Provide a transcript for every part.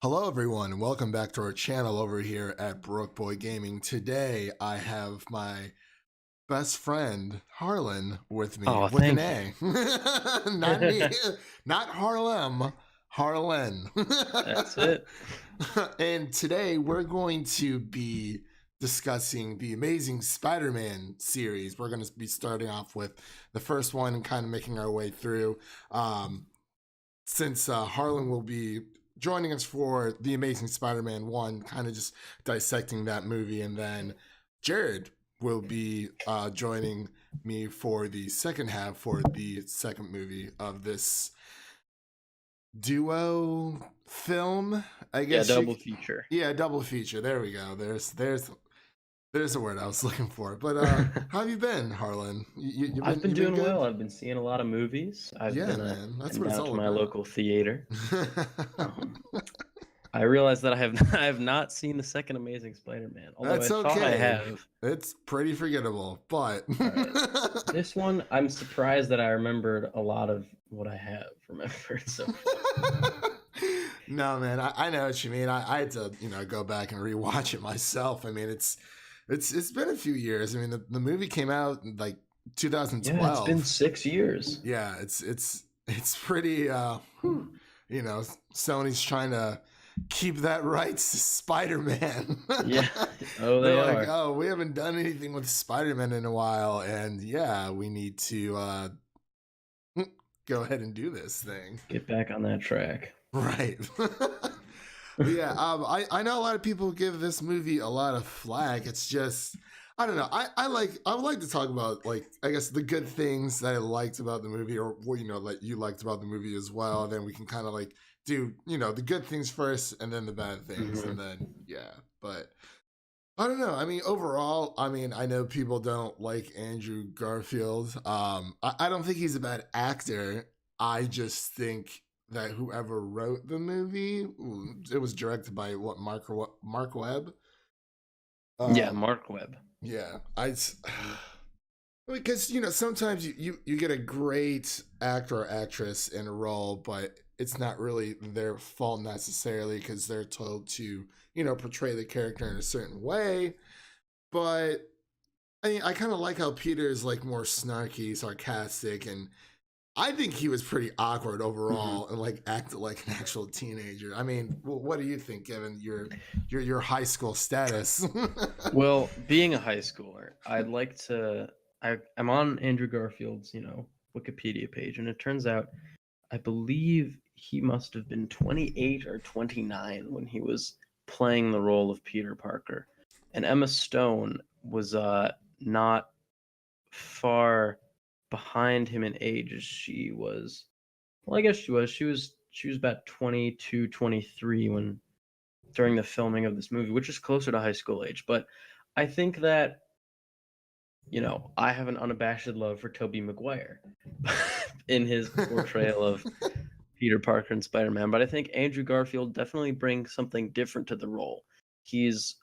Hello everyone, and welcome back to our channel over here at Broke Boy Gaming. Today I have my best friend Harlan with me, Oh, with an thank you. A. Not me, not Harlem, Harlan. That's it. And today we're going to be discussing the Amazing Spider-Man series. We're going to be starting off with the first one and kind of making our way through. Um, since Harlan will be joining us for the Amazing Spider-Man 1, kind of just dissecting that movie, and then Jared will be joining me for the second half for the second movie of this duo film. I Yeah, guess double feature. yeah, double feature. There we go. There's the word I was looking for. But how have you been, Harlan? I've been You been doing good? well. I've been seeing a lot of movies. I've Yeah, been man. That's heading what it's down to all my about. local theater. Um, I realized that I have I have not seen the second Amazing Spider-Man, although That's I thought I okay. have. It's pretty forgettable, but All right, this one I'm surprised that I remembered a lot of what I have remembered so far. no, man, I know what you mean. I had to, go back and rewatch it myself. I mean, it's been a few years. I mean, the movie came out in like Yeah, it's been 2012. 6 years. Yeah, it's pretty. Sony's trying to keep that rights to Spider-Man. Yeah. Oh, They're they like, are. oh, we haven't done anything with Spider-Man in a while, and yeah, we need to go ahead and do this thing. Get back on that track. Right. But yeah, I know a lot of people give this movie a lot of flack. It's just I don't know. I would like to talk about, like, I guess the good things that I liked about the movie, or what like you liked about the movie as well. And then we can kind of like do the good things first, and then the bad things, Mhm. and then yeah. But I don't know. I mean, overall, I mean, I know people don't like Andrew Garfield. I don't think he's a bad actor. I just think that whoever wrote the movie, it was directed by what, Mark Webb. Yeah, Um, Mark Webb. yeah, because sometimes you get a great actor or actress in a role, but it's not really their fault necessarily because they're told to portray the character in a certain way. But I mean, I kind of like how Peter is like more snarky, sarcastic, and I think he was pretty awkward Mhm. overall and like acted like an actual teenager. I mean, what do you think, given your high school status? Well, being a high schooler, I'd like to. I'm on Andrew Garfield's, Wikipedia page, and it turns out I believe he must have been 28 or 29 when he was playing the role of Peter Parker, and Emma Stone was not far behind him in age as she was. Well, I guess she was. She was about 22, 23 when during the filming of this movie, which is closer to high school age. But I think that, I have an unabashed love for Tobey Maguire in his portrayal of Peter Parker and Spider-Man. But I think Andrew Garfield definitely brings something different to the role. He's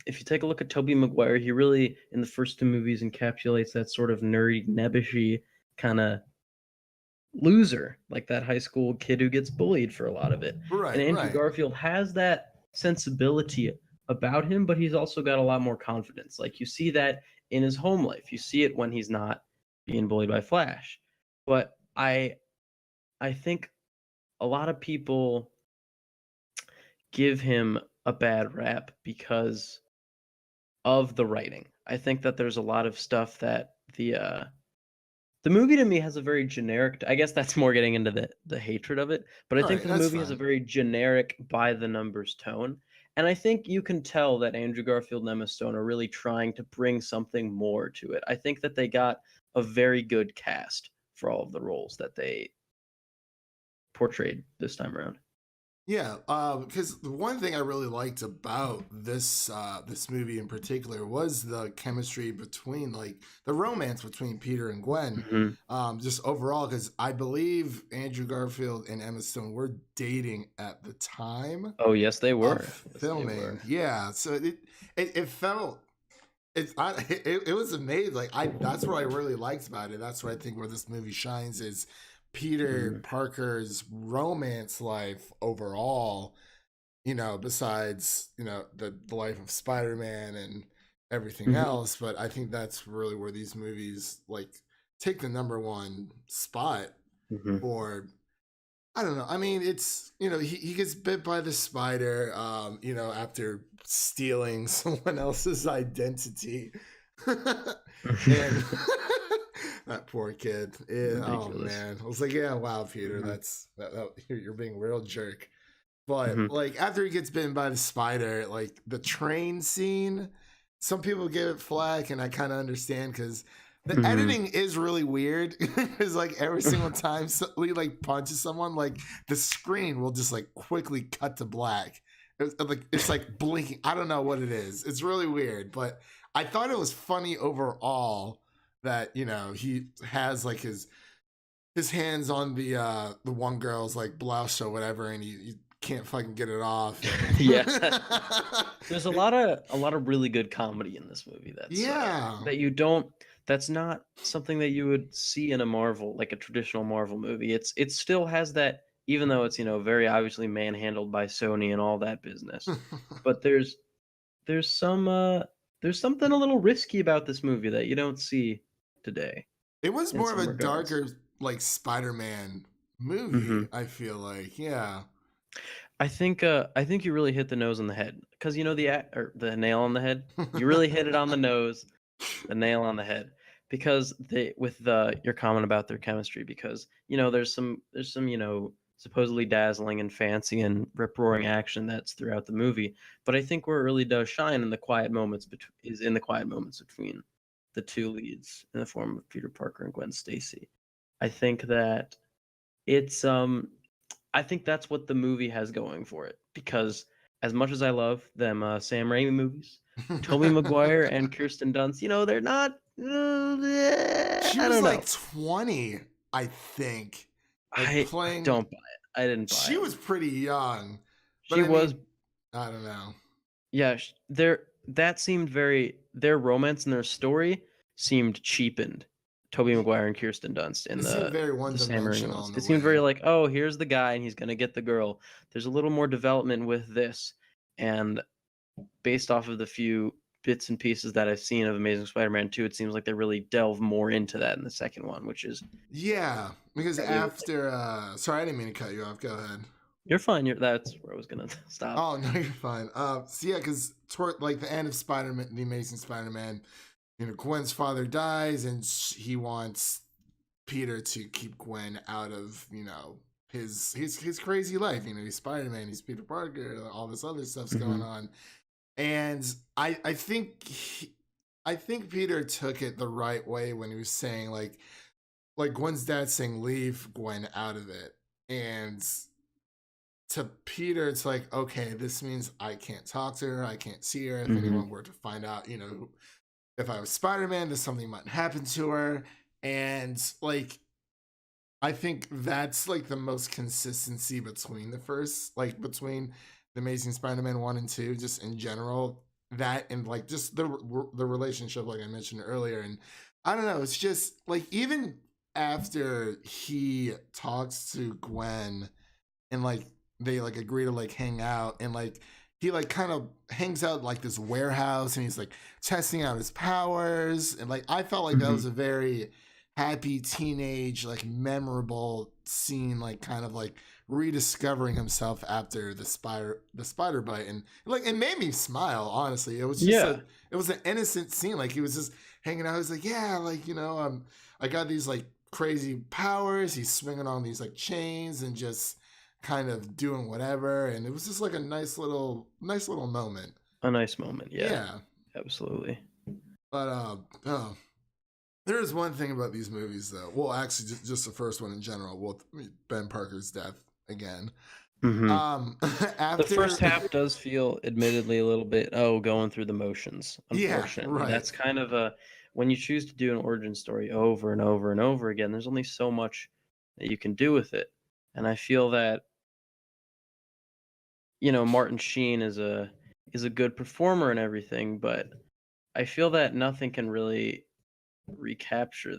if you take a look at Tobey Maguire, he really in the first two movies encapsulates that sort of nerdy, nebbishy kind of loser, like that high school kid who gets bullied for a lot of it. And Right, Andrew right. Garfield has that sensibility about him, but he's also got a lot more confidence. Like you see that in his home life. You see it when he's not being bullied by Flash. But I think a lot of people give him a bad rap because of the writing. I think that there's a lot of stuff that the movie to me has a very generic. I guess that's more getting into the hatred of it, but I think Right, that the that's movie has a fine. very generic by the numbers tone. And I think you can tell that Andrew Garfield and Emma Stone are really trying to bring something more to it. I think that they got a very good cast for all of the roles that they portrayed this time around. Yeah, because the one thing I really liked about this movie in particular was the chemistry between, like, the romance between Peter and Gwen. Mhm. Just overall, because I believe Andrew Garfield and Emma Stone were dating at the time Oh, yes, they of were. Yes, they filming. were. Yeah, so it felt it was amazing. Like, I that's what I really liked about it. That's what I think where this movie shines is Peter Mhm. Parker's romance life overall. besides the life of Spider-Man and everything Hmm. else. But I think that's really where these movies like take the number one spot Hmm. for. I don't know. I mean, it's he gets bit by the spider, after stealing someone else's identity, and that poor kid. Oh Ridiculous. man, I was like, yeah, wow, Peter, Hmm. you're being a real jerk. But Hmm. like after he gets bitten by the spider, like the train scene, some people give it flack, and I kind of understand because the Hmm. editing is really weird. It's like every single time he like punches someone, like the screen will just like quickly cut to black. It's like blinking. I don't know what it is. It's really weird, but I thought it was funny overall that he has like his hands on the one girl's like blouse or whatever, and he can't fucking get it off. Yeah. And There's a lot of really good comedy in this movie yeah, that you don't that's not something that you would see in a Marvel, like a traditional Marvel movie. It still has that, even though it's, very obviously manhandled by Sony and all that business. But there's some there's something a little risky about this movie that you don't see today it was in more of a some regards. darker like Spider-Man movie. Hmm. I feel like, yeah. I think you really hit the nose on the head, because or the nail on the head. You really hit it on the nose, the nail on the head, because they with the your comment about their chemistry, because there's some supposedly dazzling and fancy and rip roaring action that's throughout the movie, but I think where it really does shine in the quiet moments is in the quiet moments between the two leads in the form of Peter Parker and Gwen Stacy. I think that it's I think that's what the movie has going for it, because as much as I love them Sam Raimi movies, Tobey Maguire and Kirsten Dunst, they're not. She I was don't know. like 20, I think, like I playing. don't buy it. I didn't buy She it. was pretty young, but She I was, mean, I don't know. yeah. That seemed very. Their romance and their story seemed cheapened. Tobey Maguire and Kirsten Dunst in It seemed very the Sam Raimi one-dimensional ones. in a It seemed very way. like, oh, here's the guy and he's gonna get the girl. There's a little more development with this, and based off of the few bits and pieces that I've seen of Amazing Spider-Man 2, it seems like they really delve more into that in the second one, which is Yeah, because that you after sorry, I didn't mean to cut you off. Go ahead. you're fine. That's where I was gonna stop. Oh no, you're fine. So yeah, because toward like the end of Spider-Man, the Amazing Spider-Man, Gwen's father dies, and he wants Peter to keep Gwen out of his crazy life. He's Spider-Man, he's Peter Parker, all this other stuff's going Hmm. on, and I think Peter took it the right way when he was saying like Gwen's dad saying leave Gwen out of it, and to Peter, it's like, okay, this means I can't talk to her, I can't see her. If Hmm. anyone were to find out, if I was Spider Man, that something might happen to her. And like, I think that's like the most consistency between between the Amazing Spider Man 1 and 2, just in general. That and like just the relationship, like I mentioned earlier. And I don't know, it's just like even after he talks to Gwen and like they like agree to like hang out and like he like kind of hangs out like this warehouse and he's like testing out his powers and like I felt like that Hmm. was a very happy teenage like memorable scene, like kind of like rediscovering himself after the spider bite, and like it made me smile, honestly. It was just Yeah, it was an innocent scene, like he was just hanging out. He's like, yeah, like I got these like crazy powers. He's swinging on these like chains and just kind of doing whatever, and it was just like a nice little moment. a nice moment. Yeah, Yeah, absolutely. but oh, there is one thing about these movies though. Well, actually, just the first one in general. Well, Ben Parker's death again. Hmm. The first After half does feel, admittedly, a little bit, going through the motions, yeah, unfortunately. right. That's kind of when you choose to do an origin story over and over and over again, there's only so much that you can do with it. And I feel that, Martin Sheen is a good performer and everything, but I feel that nothing can really recapture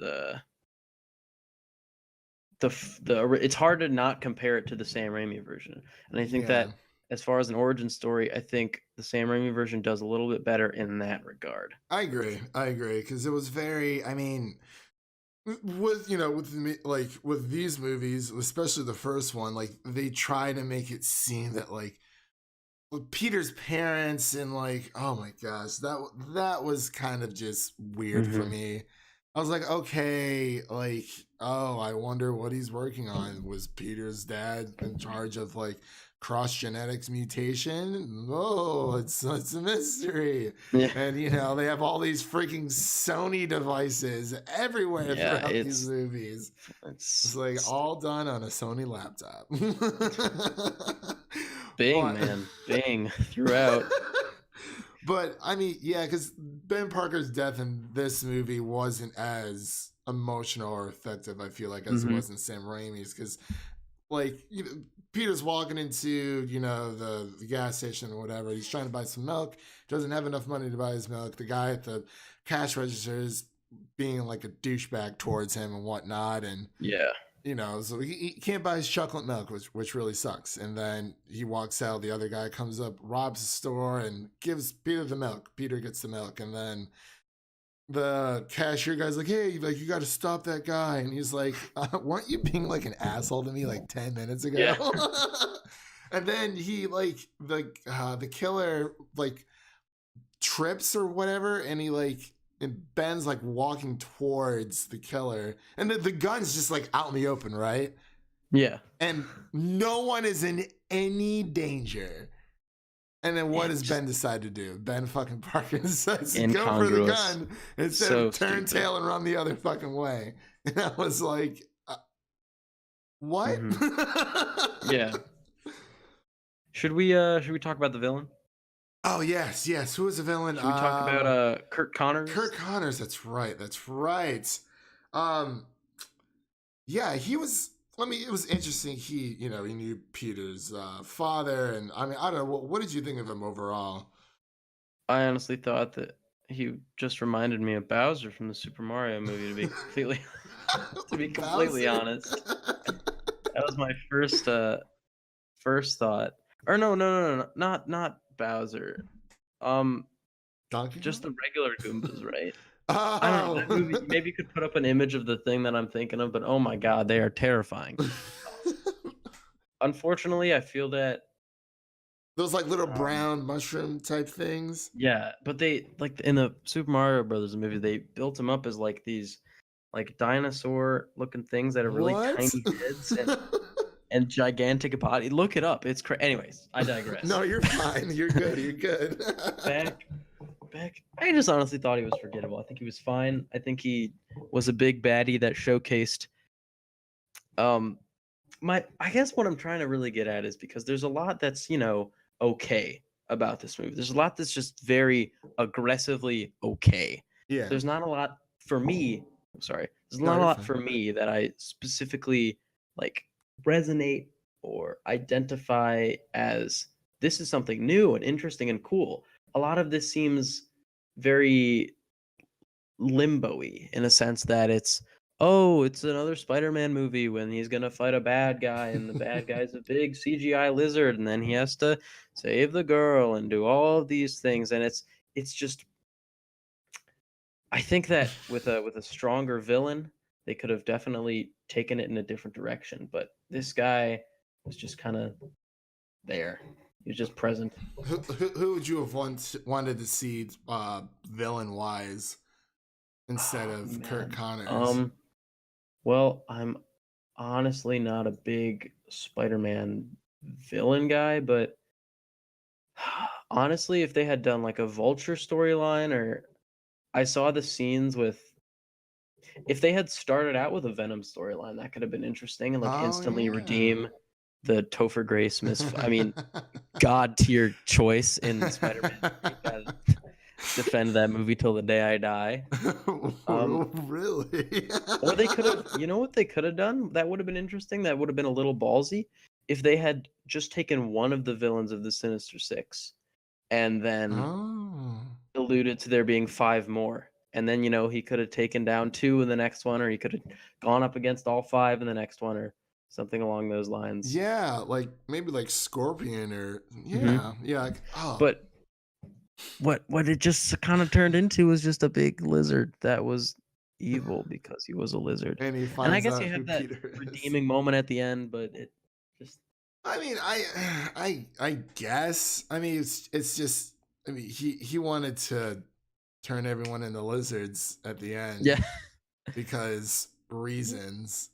it's hard to not compare it to the Sam Raimi version. And I think Yeah, that as far as an origin story, I think the Sam Raimi version does a little bit better in that regard. I agree. I agree because it was very. I mean, with with me, like with these movies, especially the first one, like they try to make it seem that like with Peter's parents and like, oh my gosh, that was kind of just weird for Hmm. me. I was like, okay, like, oh, I wonder what he's working on. Was Peter's dad in charge of like cross genetics mutation? Oh, it's a mystery. Yeah, And they have all these freaking Sony devices everywhere yeah, throughout these movies. It's like it's all done on a Sony laptop. Bing, but man, Bing throughout. but I mean, yeah, because Ben Parker's death in this movie wasn't as emotional or effective, I feel like, as it Hmm. was in Sam Raimi's. Because, like, Peter's walking into, the gas station or whatever. He's trying to buy some milk, doesn't have enough money to buy his milk. The guy at the cash register is being like a douchebag towards him and whatnot. And Yeah, so he can't buy his chocolate milk, which really sucks. And then he walks out. The other guy comes up, robs the store, and gives Peter the milk. Peter gets the milk, and then the cashier guy's like, "Hey, like you got to stop that guy." And he's like, "Weren't you being like an asshole to me like 10 minutes ago?" yeah, And then he the killer like trips or whatever, and he and Ben's like walking towards the killer, and the gun's just like out in the open, right? yeah. And no one is in any danger. And then what It does just Ben decide to do? Ben fucking Parker decides to go for the incongruous, gun instead so of turn stupid. tail and run the other fucking way. And I was like, what? Hmm. Yeah. Should we talk about the villain? Oh yes, yes. Who was the villain? Should we talk about Kurt Connors? Kirk Connors. That's right. That's right. Um, yeah, he was. I mean, it was interesting. He knew Peter's father, and I mean, I don't know. What did you think of him overall? I honestly thought that he just reminded me of Bowser from the Super Mario movie. To be completely, to be completely Bowser. honest, that was my first thought. Or no, not Bowser. Um, Donkey just Kong. the regular Goombas, right? I don't know that movie. Oh. Maybe you could put up an image of the thing that I'm thinking of, but oh my god, they are terrifying. Unfortunately, I feel that Those like little um, brown mushroom type things. yeah, but they like in the Super Mario Brothers movie, they built them up as like these like dinosaur looking things that are really What? tiny heads and gigantic body. Look it up. It's anyways, I digress. No, you're fine. You're good. You're good. back back I just honestly thought he was forgettable. I think he was fine. I think he was a big baddie that showcased um I guess what I'm trying to really get at is because there's a lot that's, okay about this movie. There's a lot that's just very aggressively okay. Yeah. There's not a lot for me. Sorry. There's No, not a you're lot fine. for me that I specifically like resonate or identify as this is something new and interesting and cool. A lot of this seems very limbo-y in a sense that it's another Spider-Man movie when he's gonna fight a bad guy and the bad guy's a big CGI lizard and then he has to save the girl and do all of these things and it's just I think that with a stronger villain they could have definitely taken it in a different direction, but this guy was just kind of there. He was just present. Who would you have wanted to see villain wise instead Oh of Kirk man. Connors? Well, I'm honestly not a big Spider-Man villain guy, but honestly, if they had done like a Vulture storyline or I saw the scenes with if they had started out with a Venom storyline, that could have been interesting and like Oh instantly yeah. redeem the Topher Grace I mean, god tier choice in Spider-Man 3. Gotta defend that movie till the day I die. Um, Really? Or they could have, you know what they could have done? That would have been interesting. That would have been a little ballsy if they had just taken one of the villains of the Sinister Six and then Oh. alluded to there being five more. And then, he could have taken down two in the next one, or he could have gone up against all five in the next one, or something along those lines. Yeah, like maybe like Scorpion or Hmm. yeah. Like, oh, But what it just kind of turned into was just a big lizard that was evil because he was a lizard. and he And I finds guess you out who have that Peter is. redeeming moment at the end, but it just I mean, I guess. I mean, it's just. I mean, he wanted to turn everyone into lizards at the end yeah. because reasons.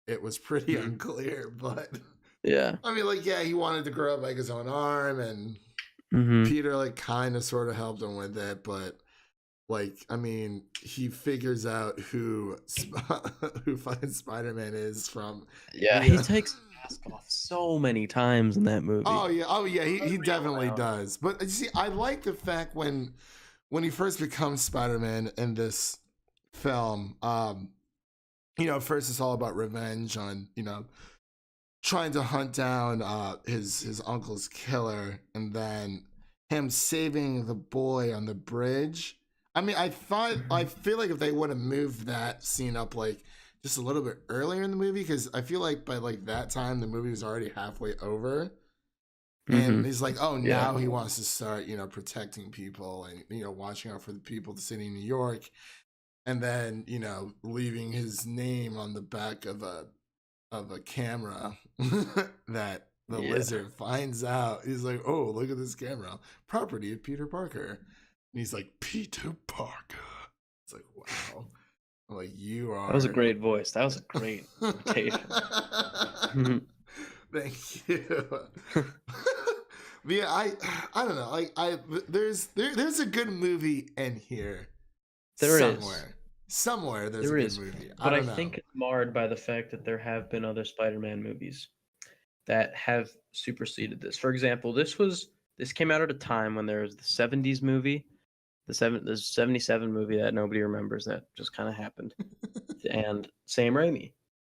It was pretty Mhm. unclear, but Yeah. I mean, like, yeah, he wanted to grow up like his own arm, and Mhm. Peter like kind of sort of helped him with it, but like, I mean, he figures out who who fucking Spider-Man is from Yeah, he the. takes the mask off so many times in that movie. Oh yeah, he Unreal definitely amount. does. But you see, I like the fact when he first becomes Spider-Man in this film. First it's all about revenge on trying to hunt down his uncle's killer, and then him saving the boy on the bridge. I mean, I feel like if they would have moved that scene up like just a little bit earlier in the movie, because I feel like by like that time the movie was already halfway over, and Mhm. he's like, oh, Yeah. now he wants to start protecting people and watching out for the people of the city of New York, and then leaving his name on the back of a camera that the Yeah. lizard finds out. He's like, oh, look at this camera, property of Peter Parker. And he's like, Peter Parker. It's like, wow. I'm like, you That was a are. great voice. That was a great imitation. Mhm. Thank you. But yeah, I don't know. Like there's a good movie in here There is. somewhere. Somewhere there's a There good is. movie. I But I don't know. think it's marred by the fact that there have been other Spider-Man movies that have superseded this. For example, this came out at a time when there was the 70s movie, the 77 movie that nobody remembers that just kind of happened. And Sam Raimi.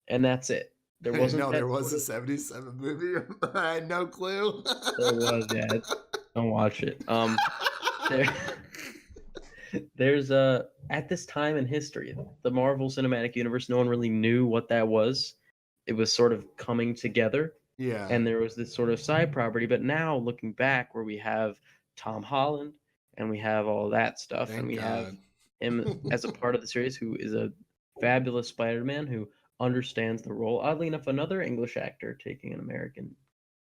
And that's it. There I didn't wasn't know there that was sort a of 77 movie. I had no clue. there was, yeah. Don't watch it. There there's at this time in history, the Marvel Cinematic Universe, no one really knew what that was. It was sort of coming together, Yeah, and there was this sort of side property. But now, looking back, where we have Tom Holland and we have all that stuff, and thank we have God. him as a part of the series, who is a fabulous Spider-Man who understands the role. Oddly enough, another English actor taking an American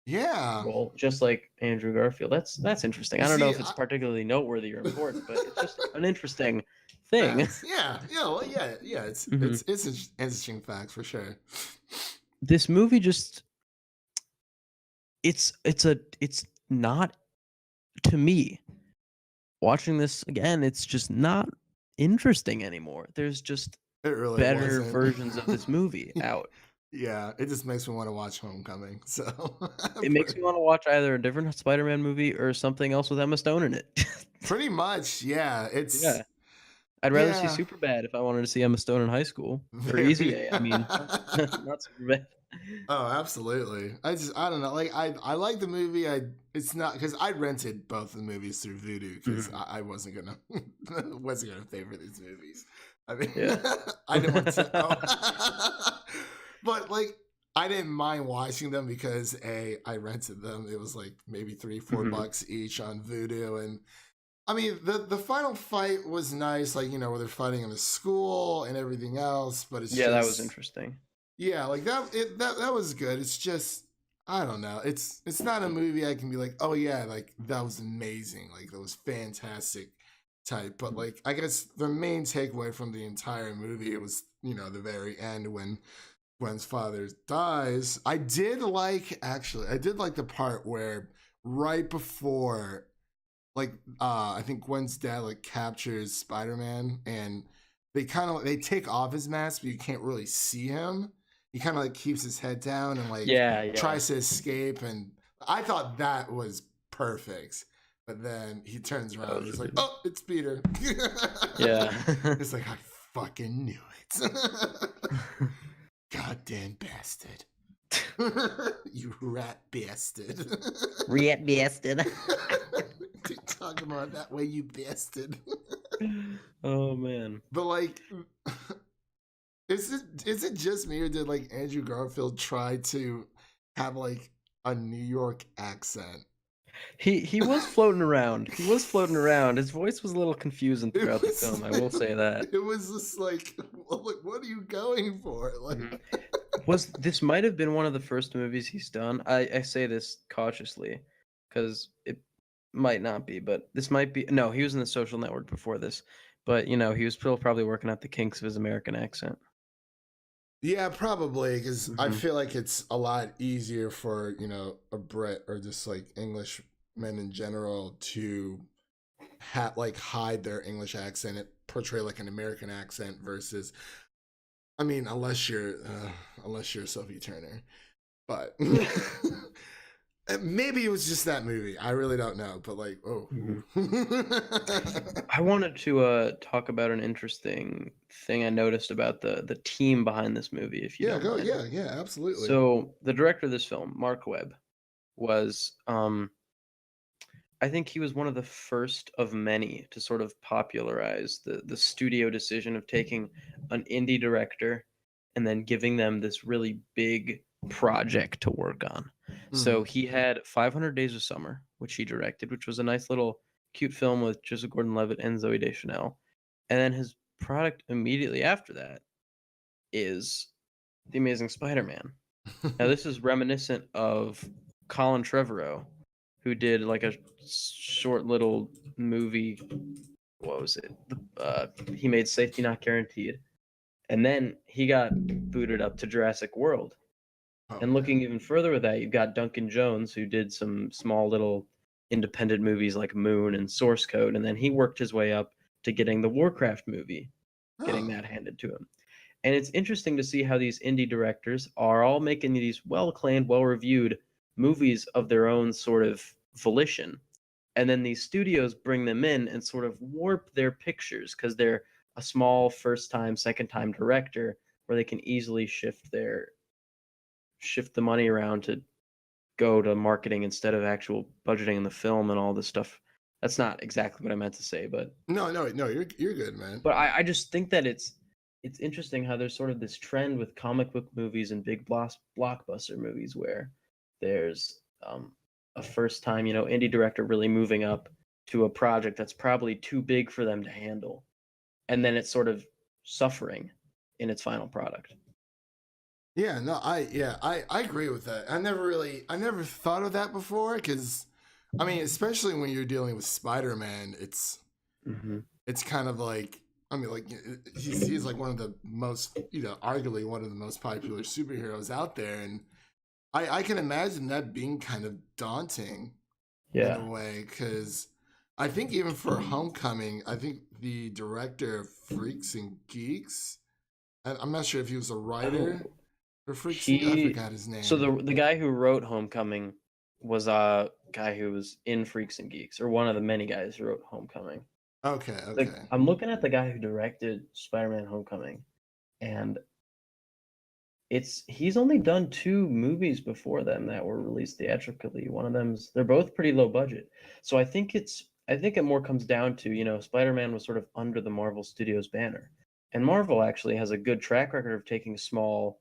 Yeah. role, just like Andrew Garfield. That's interesting. You I don't know see, if it's particularly noteworthy or important, but it's just an interesting thing. facts. Yeah, yeah, well, yeah. It's Hmm. it's interesting facts for sure. This movie just it's not, to me, watching this again, it's just not interesting anymore. There's just It really better wasn't. versions of this movie out. Yeah, it just makes me want to watch Homecoming. So It makes me want to watch either a different Spider-Man movie or something else with Emma Stone in it. pretty much, yeah. Yeah. It's I'd rather see yeah, Superbad if I wanted to see Emma Stone in high school. Or Easy very. A, I mean, not Superbad. Oh, absolutely. I don't know. Like I like the movie. It's not because I rented both the movies through Vudu because Mhm. I wasn't gonna wasn't gonna pay for these movies. I mean, Yeah. I didn't want to. But like I didn't mind watching them because I rented them. It was like maybe 3 4 Mhm. bucks each on Vudu, and I mean the final fight was nice. Like where they're fighting in the school and everything else. But it's Yeah, that was just interesting. yeah, like that was good. It's just I don't know. It's not a movie I can be like, "Oh yeah, like that was amazing. Like that was fantastic." Type, but Mhm. like I guess the main takeaway from the entire movie it was, the very end when Gwen's father dies. I did like the part where right before like I think Gwen's dad like captures Spider-Man and they take off his mask but you can't really see him. He kind of like keeps his head down and like Yeah, yeah. tries to escape, and I thought that was perfect. But then he turns That around and was he's really like, good. "Oh, it's Peter." Yeah. It's like I fucking knew it. Goddamn bastard. You rat bastard. Rat bastard. Keep talking about that way, you bastard. Oh man. But like, Is it just me, or did like Andrew Garfield try to have like a New York accent? He was floating around. He was floating around. His voice was a little confusing It throughout the was film. I will say that. it was just like, what are you going for? Mhm. Like, Was this might have been one of the first movies he's done. I say this cautiously because it might not be, but this might be. No, he was in The Social Network before this, but he was still probably working out the kinks of his American accent. yeah, probably because I Hmm. feel like it's a lot easier for a Brit or just like English men in general to like hide their English accent and portray like an American accent versus, I mean, unless you're Sophie Turner, but maybe it was just that movie. I really don't know, but like, oh, Hmm. ooh. I wanted to talk about an interesting thing I noticed about the team behind this movie, if you Yeah, don't go. mind. Yeah, yeah, absolutely. So the director of this film, Mark Webb, was I think he was one of the first of many to sort of popularize the studio decision of taking an indie director and then giving them this really big project to work on. So Mm-hmm. he had 500 Days of Summer, which he directed, which was a nice little cute film with Joseph Gordon-Levitt and Zoe Deschanel. And then his product immediately after that is The Amazing Spider-Man. Now this is reminiscent of Colin Trevorrow, who did like a short little movie. What was it? He made Safety Not Guaranteed, and then he got booted up to Jurassic World. Oh And man. looking even further with that, you've got Duncan Jones, who did some small little independent movies like Moon and Source Code, and then he worked his way up to getting the Warcraft movie, getting Oh. that handed to him. And it's interesting to see how these indie directors are all making these well acclaimed, well reviewed movies of their own sort of volition. And then these studios bring them in and sort of warp their pictures because they're a small first time, second time director where they can easily shift the money around to go to marketing instead of actual budgeting in the film and all this stuff. That's not exactly what I meant to say, but No, no, no. You're good, man. I just think that it's interesting how there's sort of this trend with comic book movies and big blockbuster movies where there's a first time indie director really moving up to a project that's probably too big for them to handle, and then it's sort of suffering in its final product. Yeah, no, I agree with that. I never thought of that before because, I mean, especially when you're dealing with Spider-Man, Hmm. it's kind of like, I mean, like he's like one of the most, arguably one of the most popular superheroes out there, and I can imagine that being kind of daunting in a Yeah. way because I think even for Homecoming, I think the director of Freaks and Geeks, I'm not sure if he was a writer Oh, for Freaks and I he. forgot his So name. the guy who wrote Homecoming was a guy who was in Freaks and Geeks, or one of the many guys who wrote Homecoming. Okay, Like okay. I'm looking at the guy who directed Spider-Man: Homecoming, and he's only done two movies before them that were released theatrically. One of them's they're both pretty low budget, so I think it more comes down to Spider-Man was sort of under the Marvel Studios banner, and Marvel actually has a good track record of taking small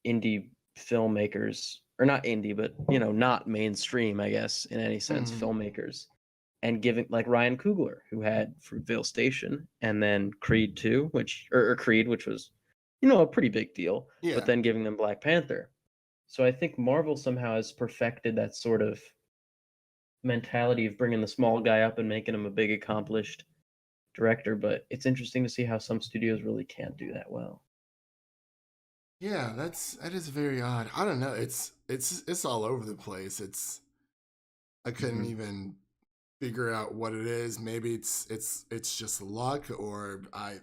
indie filmmakers, or not indie, but not mainstream, I guess, in any sense, Mm, filmmakers, and giving like Ryan Coogler, who had Fruitvale Station, and then Creed 2, or Creed, which was a pretty big deal, but yeah. then giving them Black Panther. So I think Marvel somehow has perfected that sort of mentality of bringing the small guy up and making him a big accomplished director, but it's interesting to see how some studios really can't do that well. Yeah, that is very odd. I don't know. It's all over the place. I couldn't Hmm. even figure out what it is. Maybe it's just luck or I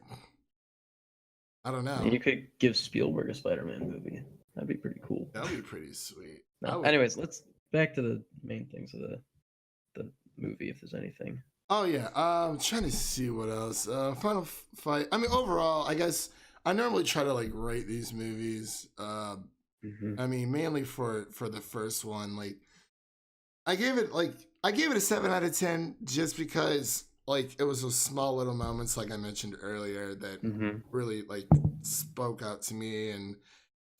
don't And know. you could give Spielberg a Spider-Man movie. That'd be pretty cool. That'd be pretty sweet. I No. would. Anyways, let's back to the main things of the movie, if there's anything. Oh yeah. Trying to see what else. Final Fight. I mean, overall, I guess I normally try to like rate these movies. Hmm. I mean, mainly for the first one. Like, I gave it a 7 out of 10 just because. like it was those small little moments, like I mentioned earlier, that Hmm. really like spoke out to me. And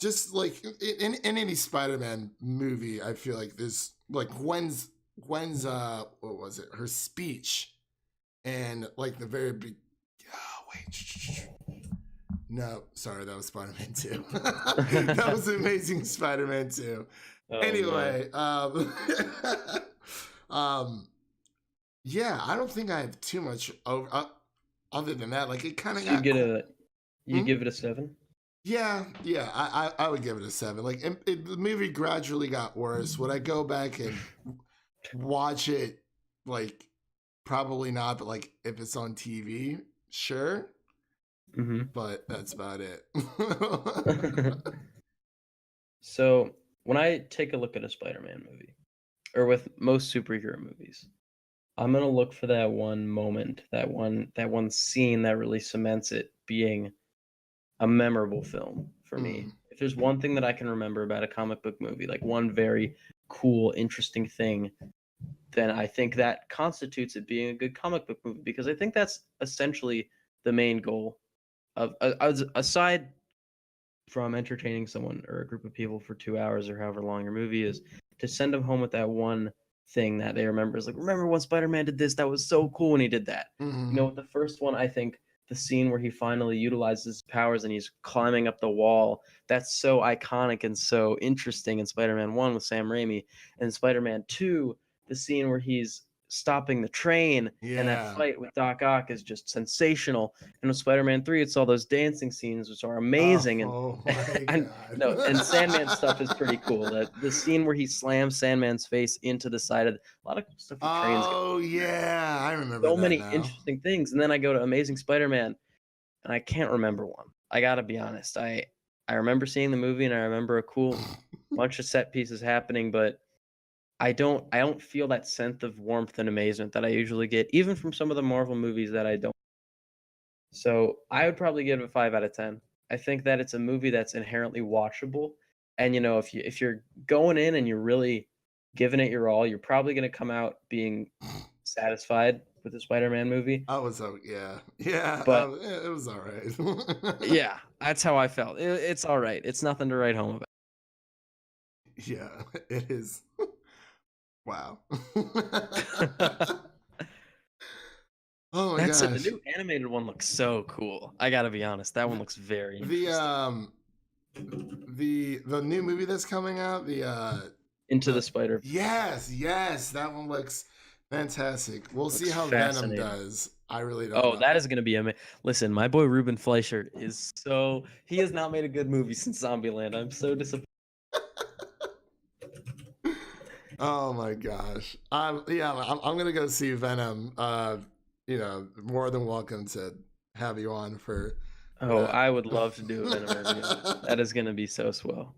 just like in any Spider-Man movie, I feel like there's like Gwen's what was it? Her speech and like the very big. Oh, wait. No, sorry, that was Spider-Man 2. That was Amazing Spider-Man 2. Oh man. Anyway, um, yeah, I don't think I have too much over, other than that. Like it kind of So you got get cool. a you give it a 7? Yeah, yeah, I would give it a 7. Like the movie gradually got worse. Would I go back and watch it? Like probably not, but like if it's on TV, sure. Hmm. But that's about it. So when I take a look at a Spider-Man movie, or with most superhero movies, I'm gonna look for that one moment, that one scene that really cements it being a memorable film for me. Mm, If there's one thing that I can remember about a comic book movie, like one very cool, interesting thing, then I think that constitutes it being a good comic book movie, because I think that's essentially the main goal of aside from entertaining someone or a group of people for 2 hours or however long your movie is, to send them home with that one thing that they remember is like, remember when Spider-Man did this? That was so cool when he did that. mm, With the first one, I think the scene where he finally utilizes his powers and he's climbing up the wall, that's so iconic and so interesting in Spider-Man 1 with Sam Raimi. And Spider-Man 2, the scene where he's stopping the train and that yeah. fight with Doc Ock is just sensational. And with Spider-Man 3, it's all those dancing scenes which are amazing. And Oh my and no, and Sandman stuff is pretty god. cool. The scene where he slams Sandman's face into the side of a lot of cool stuff with trains. Oh yeah, I remember So that many now. interesting things. And then I go to Amazing Spider-Man, and I can't remember one. I gotta be honest. I remember seeing the movie, and I remember a cool bunch of set pieces happening, but I don't feel that sense of warmth and amazement that I usually get, even from some of the Marvel movies that I don't. So I would probably give it a 5 out of 10. I think that it's a movie that's inherently watchable, and if you're going in and you're really giving it your all, you're probably gonna come out being satisfied with the Spider-Man movie. I was yeah, yeah. But It was all right. yeah, that's how I felt. It's all right. It's nothing to write home Yeah, it is. Wow. about. Oh my That's it. The gosh. new animated one looks so cool. I gotta be honest. That one looks very The interesting. the new movie that's coming out, Into the the Spider. yes, that one looks fantastic. We'll see Looks how Venom fascinating. does. I really don't Oh, know. that is gonna be amazing. Listen, my boy Ruben Fleischer is so he has not made a good movie since Zombieland. I'm so disappointed. Oh my gosh. I'm gonna go see Venom. More than welcome to have you on for Oh, that. I would love to do a Venom review. That is gonna be so swell.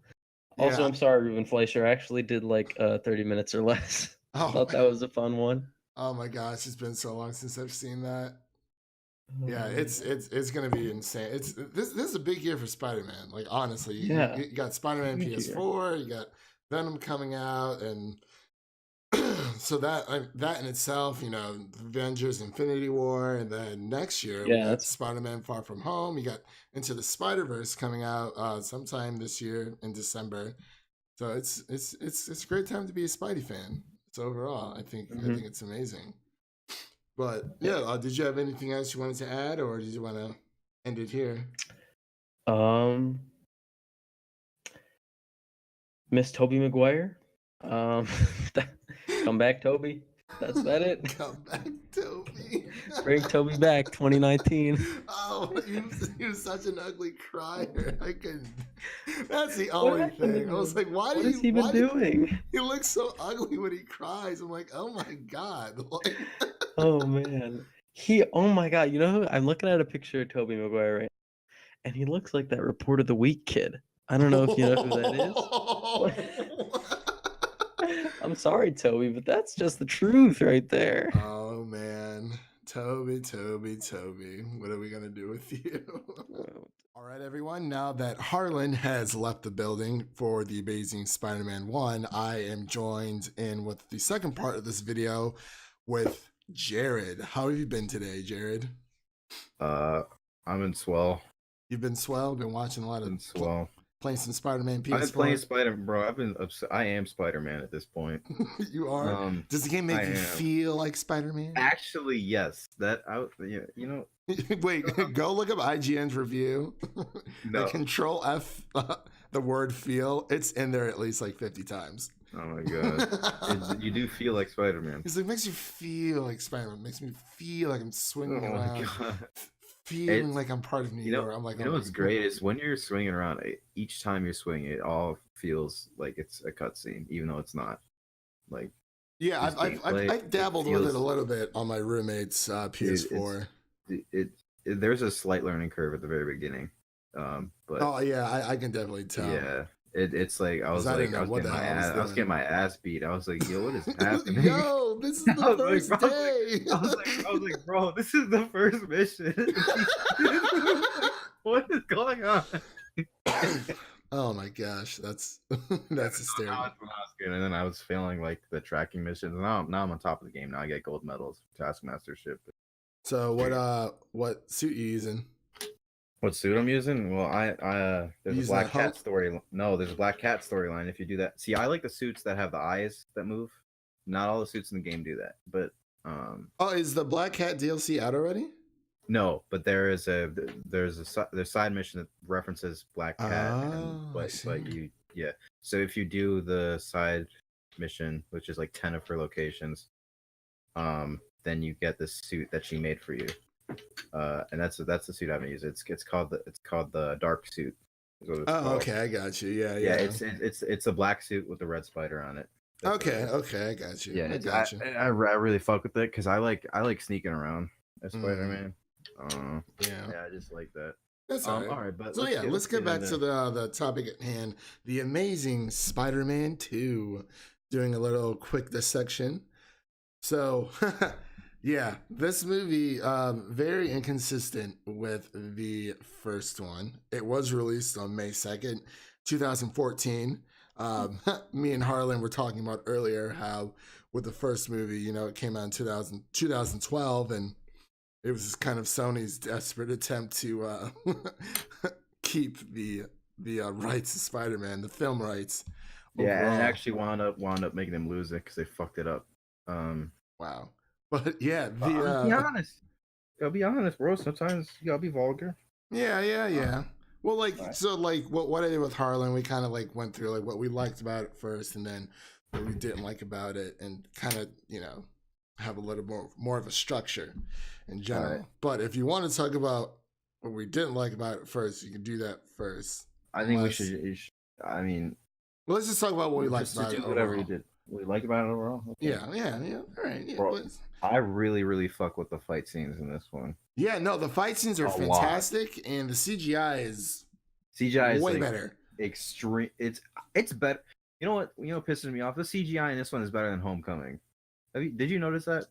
Also, Yeah. I'm sorry, Ruben Fleischer. I actually did like 30 minutes or less. Oh, Thought that was a fun one. oh my gosh, it's been so long since I've seen that. Oh Yeah, man. it's gonna be insane. This is a big year for Spider-Man. Like honestly, Yeah. you got Spider-Man Huge year. PS4, you got Venom coming out, and so that in itself, Avengers: Infinity War, and then next year we Yeah, got that's Spider-Man: Far From Home. You got Into the Spider-Verse coming out sometime this year in December. So it's a great time to be a Spidey fan. So overall, I think hmm it's amazing. But yeah. yeah, did you have anything else you wanted to add, or did you want to end it here? Um, Miss Toby Maguire. Um, come back, Toby. That's about it. Come back, Toby. Bring Toby back, 2019. Oh, he was such an ugly crier. I couldn't. That's the What only happened to thing. I was him? like, why do What has you? he been Why do doing? he look so ugly when he cries? I'm like, oh my god. Like, Oh man. Oh my god, I'm looking at a picture of Toby Maguire right now, and he looks like that Report of the Week kid. I don't know if you know who that is. I'm sorry, Toby, but that's just the truth right there. Oh man, Toby, Toby, Toby, what are we gonna do with you? All right, everyone. Now that Harlan has left the building for the Amazing Spider-Man 1, I am joined in with the second part of this video with Jared. How have you been today, Jared? Uh, I'm in swell. You've been swell. Been watching a lot of In swell. playing some Spider-Man I've been playing PS4. Spider, bro. I am Spider-Man at this point. You are. Does the game make I you am. feel like Spider-Man? Actually, yes. Yeah, Wait, go look up IGN's review. No. The Control F, the word "feel." It's in there at least like 50 times. Oh my god, you do feel like Spider-Man. It's like makes you feel like Spider-Man. Makes me feel like I'm swinging Oh my around, god. feeling like I'm part of New York. I'm like, you know what's great is when you're swinging around. Each time you're swinging, it all feels like it's a cutscene, even though it's not. Like, yeah, I've dabbled with it a little bit on my roommate's PS4. There's a slight learning curve at the very beginning, but oh yeah, I can definitely tell. Yeah, it's like I was getting my ass beat. I was like, yo, what is happening? Yo, this is the first day. I was like, bro, this is the first mission. What is going on? Oh my gosh, that's hysterical. When I was good, and then I was failing like the tracking missions. Now I'm on top of the game. Now I get gold medals, taskmastership. So what suit you using? What suit I'm using? Well, there's a Black Cat story. No, there's a Black Cat storyline. If you do that, see, I like the suits that have the eyes that move. Not all the suits in the game do that, but oh, is the Black Cat DLC out already? No, but there's side mission that references Black Cat, but So if you do the side mission, which is like 10 of her locations, then you get this suit that she made for you. And that's the suit I haven't used. It's called the dark suit. Okay, I got you. Yeah. It's a black suit with a red spider on it. Okay, I got you. Yeah, I got you. I really fuck with it because I like sneaking around as Spider-Man. Yeah, I just like that. That's all right. All right, but let's get back to the topic at hand. The Amazing Spider-Man 2. Doing a little quick dissection. So, yeah, this movie very inconsistent with the first one. It was released on May 2nd, 2014. Me and Harlan were talking about earlier how with the first movie, it came out in 2012, and it was kind of Sony's desperate attempt to keep the rights to Spider-Man, the film rights. Yeah, overall. And it actually wound up making them lose it because they fucked it up. Wow. But yeah, be honest. Gotta be honest, bro. Sometimes you gotta be vulgar. Yeah. Well, what I did with Harlan, we kind of went through what we liked about it first, and then what we didn't like about it, and kind of have a little more of a structure in general. Right. But if you want to talk about what we didn't like about it first, you can do that first. I think we should. I mean, let's just talk about what we liked about it. Whatever you did. We liked about it overall. Okay. Yeah. All right. Yeah, bro, I really, really fuck with the fight scenes in this one. Yeah, no, the fight scenes are fantastic, and the CGI is way better. Extreme. It's better. You know what? Pisses me off. The CGI in this one is better than Homecoming. Did you notice that?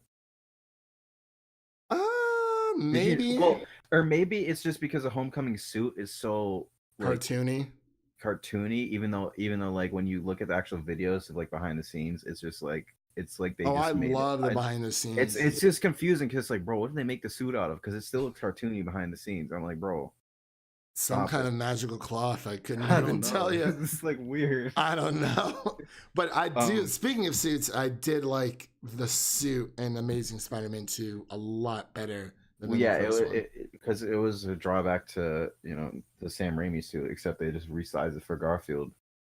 Maybe. Or maybe it's just because the Homecoming suit is so cartoony. Even though when you look at the actual videos of behind the scenes, it's just they I love the behind the scenes. It's just confusing because bro, what did they make the suit out of? Because it still looks cartoony behind the scenes. I'm like, bro, some kind of magical cloth. I couldn't even tell you. It's weird. I don't know. But I do. Speaking of suits, I did like the suit in Amazing Spider-Man 2 a lot better. Because it was a drawback to the Sam Raimi suit, except they just resized it for Garfield.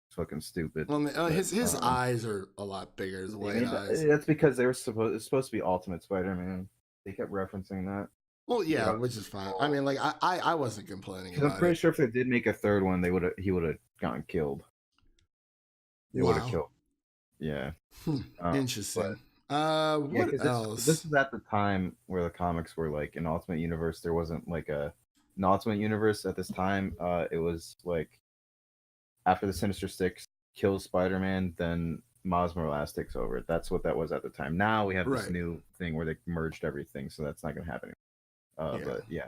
It's fucking stupid. Well, his eyes are a lot bigger. His white eyes. That's because it's supposed to be Ultimate Spider-Man. They kept referencing that. Well, yeah, which is fine. I mean, I wasn't complaining about it. I'm pretty sure if they did make a third one, he would have gotten killed. They would have killed. Yeah. Interesting. What else? This is at the time where the comics were in Ultimate Universe. There wasn't an Ultimate Universe at this time. It was after the Sinister Six kills Spider-Man, then Miles Morales takes over. That's what that was at the time. Now we have this new thing where they merged everything, so that's not going to happen anymore. But yeah.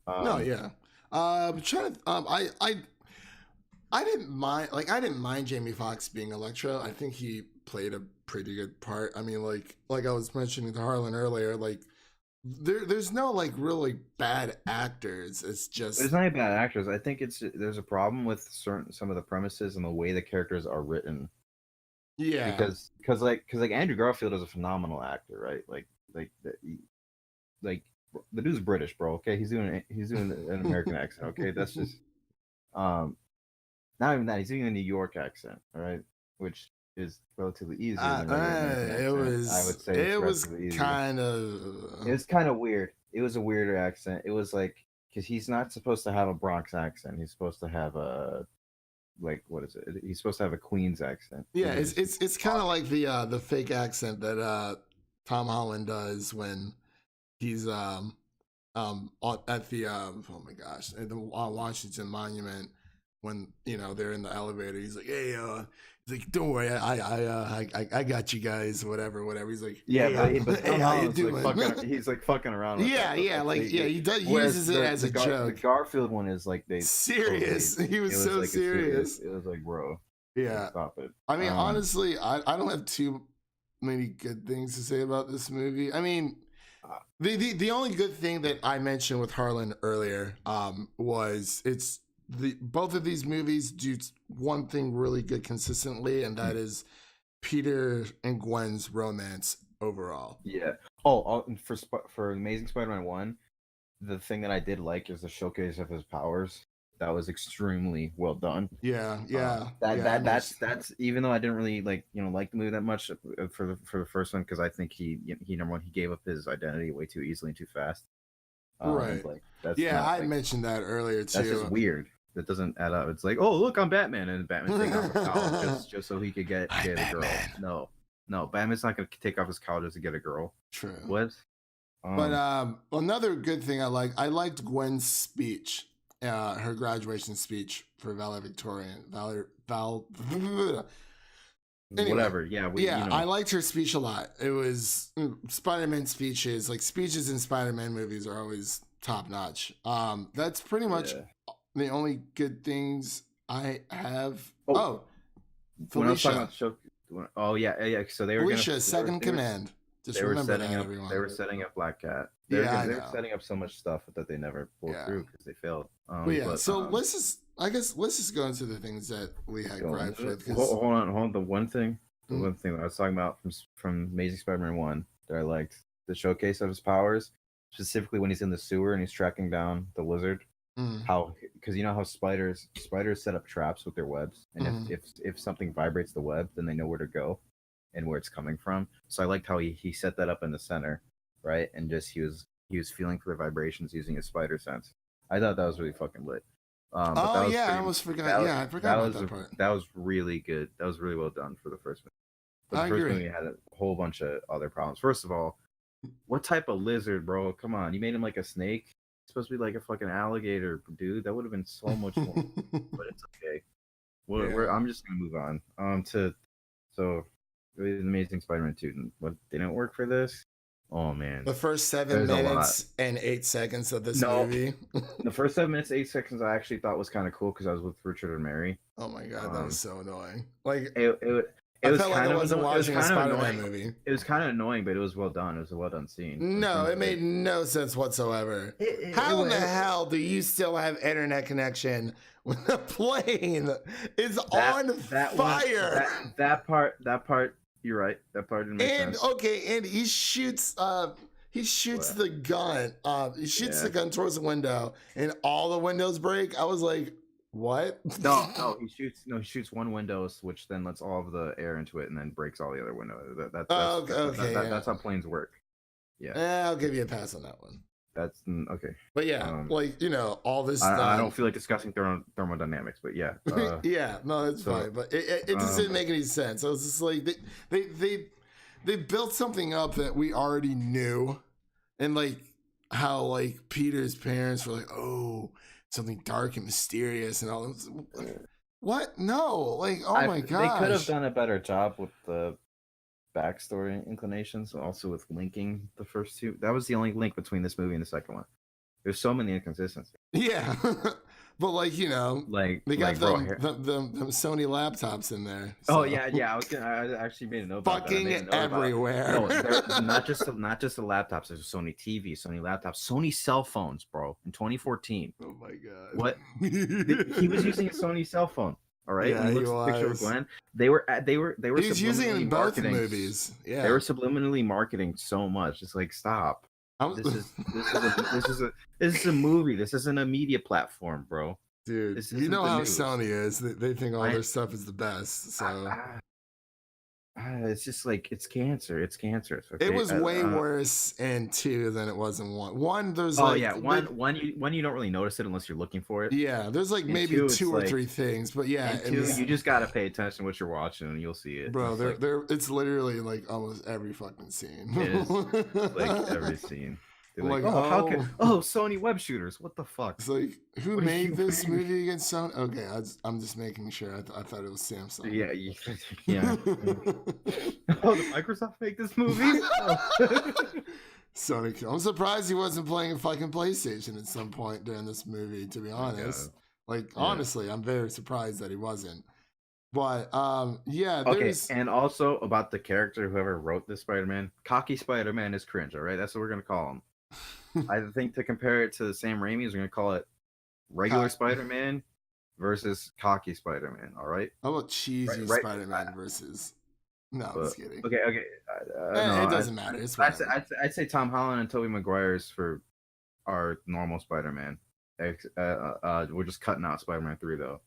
I'm trying to. I didn't mind. I didn't mind Jamie Foxx being Electro. I think he played a pretty good part. I mean, like I was mentioning to Harlan earlier, like there's no like really bad actors. It's just There's not any bad actors. I think there's a problem with some of the premises and the way the characters are written. yeah. Because like Andrew Garfield is a phenomenal actor, right? Like the dude's British, bro. Okay, he's doing an American accent. Okay, that's just not even that. He's doing a New York accent, all right, which is relatively easier than a regular American accent. I would say it's relatively easier. It was kind of weird. It was a weirder accent. It was like because he's not supposed to have a Bronx accent. He's supposed to have a like what is it? He's supposed to have a Queens accent. Yeah, it's kind of like the fake accent that Tom Holland does when he's at the oh my gosh, at the Washington Monument when they're in the elevator. He's like, hey, he's like, don't worry, I got you guys, whatever. He's like, yeah, hey, but hey, how you doing? He's like fucking around. With yeah, that, yeah, like he does uses it as a joke. The Garfield one is like serious. He was so serious. It was like, bro, yeah, stop it. I mean, honestly, I don't have too many good things to say about this movie. I mean, the only good thing that I mentioned with Harlan earlier was it's both of these movies do one thing really good consistently, and that is Peter and Gwen's romance overall. Yeah. For Amazing Spider-Man 1, the thing that I did like is the showcase of his powers. That was extremely well done. Yeah. That's even though I didn't really like the movie that much for the first one, because I think he number one, he gave up his identity way too easily and too fast. Right. Like, that's I mentioned that earlier too. That's just weird. That doesn't add up. It's like, oh look, I'm Batman, and Batman's taking off his cowl just so he could get a girl. No, Batman's not gonna take off his cowl just to get a girl. True. What? But another good thing I liked Gwen's speech. Her graduation speech for valedictorian. Anyway, whatever. Yeah. I liked her speech a lot. It was Spider-Man speeches. Like speeches in Spider-Man movies are always top notch. That's pretty much the only good things I have. Oh, Felicia. So they were Felicia, second command. Just remember that, everyone. They were setting up Black Cat. They were setting up so much stuff that they never pulled through because they failed. Let's just go into the things that we had gripes with. Hold on. The one thing that I was talking about from Amazing Spider-Man 1 that I liked, the showcase of his powers, specifically when he's in the sewer and he's tracking down the lizard. How, because you know how spiders set up traps with their webs, and if something vibrates the web, then they know where to go and where it's coming from. So I liked how he set that up in the center, right? And just he was feeling for the vibrations using his spider sense. I thought that was really fucking lit. I almost forgot. I forgot about that part. That was really good. That was really well done for the first movie. But the first movie had a whole bunch of other problems. First of all, what type of lizard, bro? Come on, you made him like a snake. It's supposed to be like a fucking alligator, dude. That would have been so much more. But it's okay. I'm just gonna move on. So Amazing Spider-Man 2. What didn't work for this? Oh man, the first 7 minutes and 8 seconds of this movie. The first 7 minutes, 8 seconds, I actually thought was kind of cool because I was with Richard and Mary. Oh my god, that was so annoying. Like it was felt kind like I of wasn't watching a Spider-Man annoying. movie. It was kind of annoying, but it was well done. It was a well done scene. No, it made no sense whatsoever. How in the hell do you still have internet connection when the plane is on fire? That part, you're right. That part didn't make sense. Okay, and he shoots the gun. He shoots the gun towards the window, and all the windows break. I was like, what? No, he shoots one window, which then lets all of the air into it, and then breaks all the other windows. That's how planes work. Yeah, I'll give you a pass on that one. That's okay. But all this. I don't feel like discussing thermodynamics, but yeah. That's fine. But it just didn't make any sense. I was just like, they built something up that we already knew, and like how like Peter's parents were like, oh, something dark and mysterious and all this. What? No, like, my gosh. They could have done a better job with the backstory inclinations, also with linking the first two. That was the only link between this movie and the second one. There's so many inconsistencies. Yeah. But like, you know, Like, they got bro, them Sony laptops in there. oh so. yeah. I actually made a note about that. I made a Fucking note about it. everywhere. No, they're not just the laptops. There's Sony TV, Sony laptops, Sony cell phones, bro. In 2014. Oh my god. What? He was using a Sony cell phone. All right. Yeah, when he looks at the picture of Glenn, they were He was using it in both marketing. movies. Yeah. They were subliminally marketing so much. It's like, stop. This is a movie. This isn't a media platform, bro. Dude, you know how Sony is. They think all their stuff is the best. So it's just like it's cancer. It's cancerous. Okay? It was way worse in 2 than it was in 1. 1, there's one you don't really notice it unless you're looking for it. Yeah, there's like maybe 2 or 3 things, but yeah, and 2, you just gotta pay attention to what you're watching and you'll see it. Bro, it's literally like almost every fucking scene. It is like every scene. Like, Sony web shooters. What the fuck? It's like, who made this movie against Sony? Okay, I'm just making sure. I thought it was Samsung. Yeah. Oh, did Microsoft make this movie? Sony. I'm surprised he wasn't playing a fucking PlayStation at some point during this movie. To be honest, honestly, I'm very surprised that he wasn't. But yeah. Okay, and also about the character whoever wrote this Spider-Man, cocky Spider-Man is cringe. All right, that's what we're gonna call him. I think to compare it to Sam Raimi's, we're gonna call it regular Spider-Man versus cocky Spider-Man. All right. How about cheesy Spider-Man versus? No, I'm just kidding. Okay. No, it doesn't matter. It's I'd say Tom Holland and Tobey Maguire's for our normal Spider-Man. We're just cutting out Spider-Man 3 though.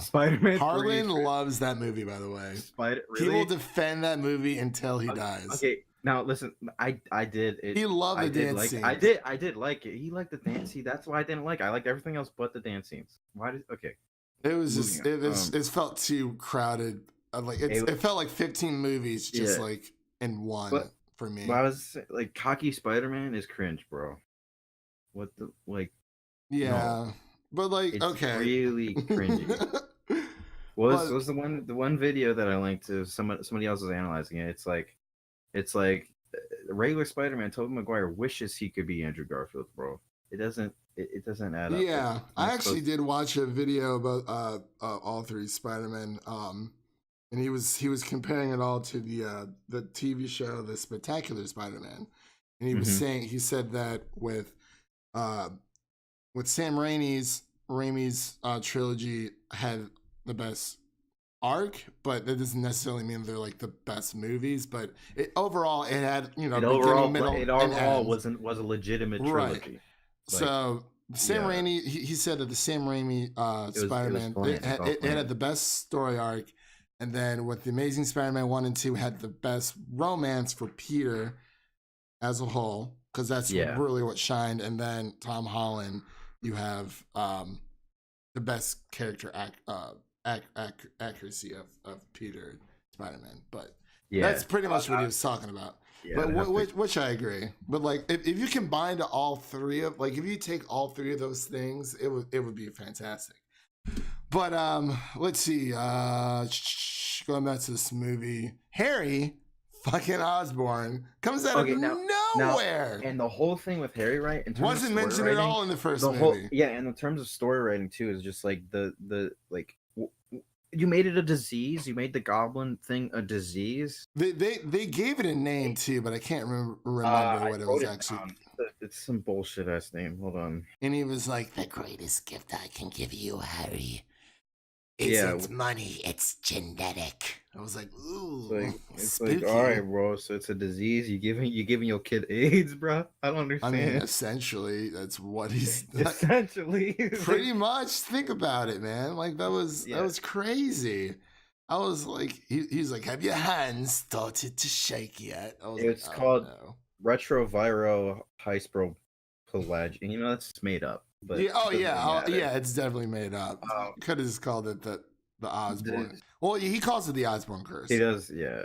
Spider-Man. Harlan loves that movie, by the way. Really? He will defend that movie until he dies. Okay. Now listen, I did it. He loved the dance scenes. I did like it. He liked the dance scene. That's why I didn't like it. I liked everything else but the dance scenes. It was just it felt too crowded. It felt like 15 movies just like in one for me. I was like, cocky Spider-Man is cringe, bro. What the like? Yeah, no, but like it's really cringy. What was the one video that I linked to? Somebody else was analyzing it. It's like regular Spider-Man, Tobey Maguire wishes he could be Andrew Garfield, bro. It doesn't add up. Yeah, I actually did watch a video about all 3 Spider-Men, and he was comparing it all to the TV show The Spectacular Spider-Man, and he was saying, he said that with Sam Raimi's trilogy had the best arc, but that doesn't necessarily mean they're like the best movies. But overall, it had beginning, middle, and end. was a legitimate trilogy. Right. So Sam Raimi, he said that the Sam Raimi Spider-Man it had the best story arc, and then with the Amazing Spider-Man 1 and 2 had the best romance for Peter as a whole, because that's really what shined. And then Tom Holland, you have the best character accuracy of Peter Spider-Man, but that's pretty much what he was talking about. But which I agree. But like, if you combine all 3 of, like, if you take all 3 of those things, it would be fantastic. But let's see. Going back to this movie, Harry fucking Osborn comes out of nowhere. And the whole thing with Harry, right? Wasn't mentioned at all in the first movie. And in terms of story writing too, is just like the you made it a disease. You made the goblin thing a disease. They gave it a name too, but I can't remember what it was actually. It's some bullshit ass name. Hold on. And he was like, "The greatest gift I can give you, Harry, isn't money. It's genetic." I was like, "Ooh, it's like, all right, bro. So it's a disease. You giving your kid AIDS, bro? I don't understand." I mean, essentially, that's what he's essentially pretty much. Think about it, man. Like that was crazy. I was like, he's like, "Have your hands started to shake yet?" I was it's called retroviral hyperpelagia. You know, that's made up. But it's definitely made up. Could have just called it the Osborn. Well, he calls it the Osborn curse. He does, yeah.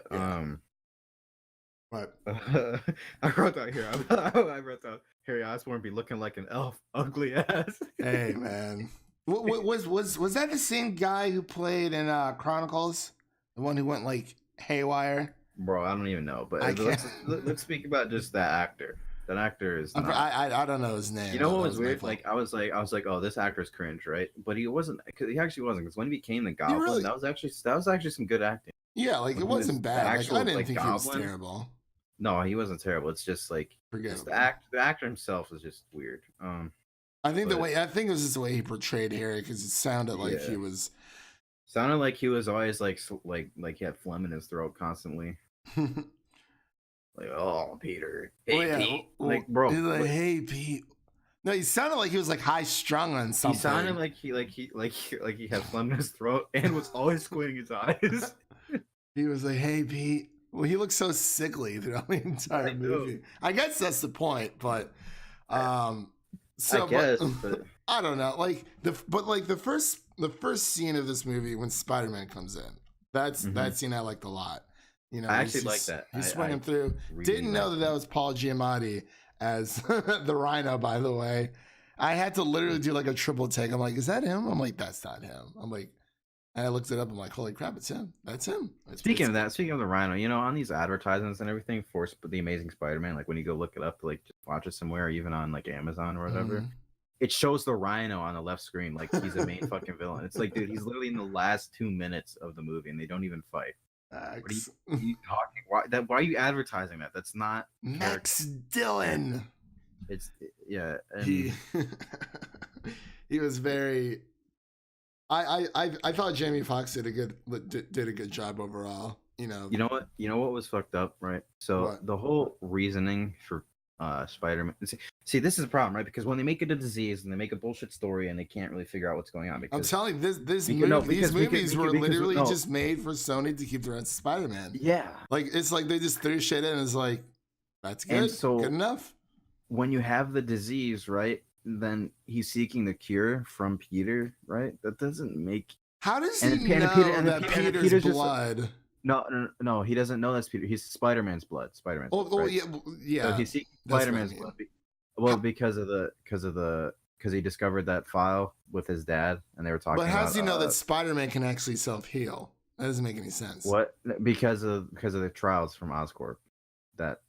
But I wrote that here. I wrote that Harry Osborn be looking like an elf, ugly ass. Hey, man, was that the same guy who played in Chronicles? The one who went like haywire? Bro, I don't even know. But let's speak about just that actor. That actor is not. I don't know his name. You know what That was my weird? fault. Like I was like, oh, this actor's cringe, right? But he wasn't. Cause he actually wasn't. Because when he became the He Goblin, really, that was actually some good acting. yeah, like When it he was wasn't the bad. Like I actual didn't think he was Goblin, terrible. no, he wasn't terrible. It's just like Forgettable. the actor himself was just weird. I think but it was just the way he portrayed Harry because it sounded like he yeah, was. sounded like he was always like he had phlegm in his throat constantly. Like, oh, Peter, hey Well, yeah, Pete, like bro, he's like, hey Pete. No, he sounded like he was like high strung on something. he sounded like he had phlegm in his throat and was always squinting his eyes. He was like, hey Pete. Well, he looked so sickly throughout the entire movie. I guess that's the point, but so I guess, but I don't know. Like the first scene of this movie when Spider-Man comes in, that scene I liked a lot. You know, I actually like that. He's swinging through. Really Didn't know that was Paul Giamatti as the Rhino, by the way. I had to literally do like a triple take. I'm like, is that him? I'm like, that's not him. I'm like, and I looked it up. I'm like, holy crap, it's him. That's him. Speaking of the Rhino, you know, on these advertisements and everything for the Amazing Spider-Man, like when you go look it up to like just watch it somewhere, or even on like Amazon or whatever, it shows the Rhino on the left screen like he's a main fucking villain. It's like, dude, he's literally in the last 2 minutes of the movie, and they don't even fight. What are you talking? Why are you advertising that? That's not Max Dillon. It's yeah. And he was very. I thought Jamie Foxx did a good job overall. You know what was fucked up, right? So the whole reasoning for Spider-Man. See, this is a problem, right? Because when they make it a disease and they make a bullshit story and they can't really figure out what's going on. Because, I'm telling you, these movies were literally just made for Sony to keep the rest of Spider-Man. Yeah, like it's like they just threw shit in and it's like, that's good. And so good enough. When you have the disease, right? Then he's seeking the cure from Peter, right? That doesn't make. How does he know that Peter's blood? No, he doesn't know that's Peter. He's Spider-Man's blood. Spider-Man's blood. Oh, right? yeah. So he's seeking Spider-Man's blood. Well, because he discovered that file with his dad, and they were talking. But how does he know that Spider-Man can actually self-heal? That doesn't make any sense. What? Because of the trials from Oscorp, that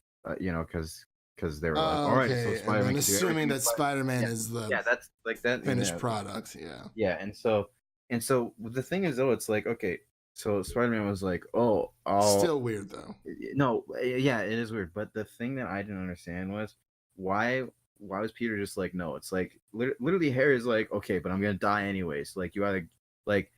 because they were like, all right, so Spider-Man. Assuming that Spider-Man is the that's like that finished product, yeah, and so the thing is though, it's like okay, so Spider-Man was like, oh, still weird though. No, yeah, it is weird, but the thing that I didn't understand was why was Peter just like no? It's like literally Harry's like okay, but I'm gonna die anyways. Like you either like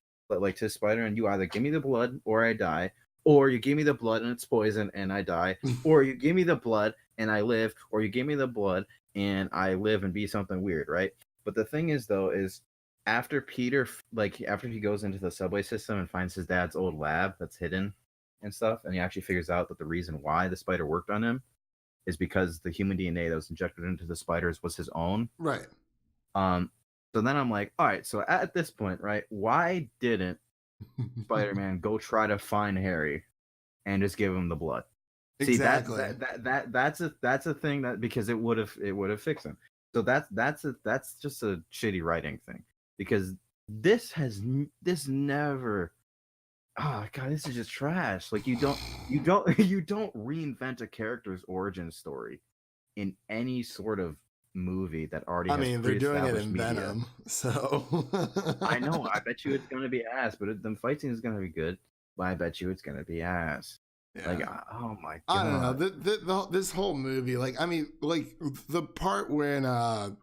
to Spider-Man, you either give me the blood or I die. Or you give me the blood and it's poison and I die. Or you give me the blood and I live. Or you give me the blood and I live and be something weird, right? But the thing is, though, is after Peter, after he goes into the subway system and finds his dad's old lab that's hidden and stuff, and he actually figures out that the reason why the spider worked on him is because the human DNA that was injected into the spiders was his own. Right. So then I'm like, all right, so at this point, right, why didn't Spider-Man go try to find Harry and just give him the blood? Exactly. See, that's a thing that because it would have fixed him. So that's just a shitty writing thing because this never. Oh god, this is just trash. Like you don't reinvent a character's origin story in any sort of movie that already. I mean, they're doing it in media. Venom, so I know. I bet you it's gonna be ass, but the fight scene is gonna be good. But I bet you it's gonna be ass. Yeah. Like, oh my god! I don't know. This whole movie, like, I mean, like the part when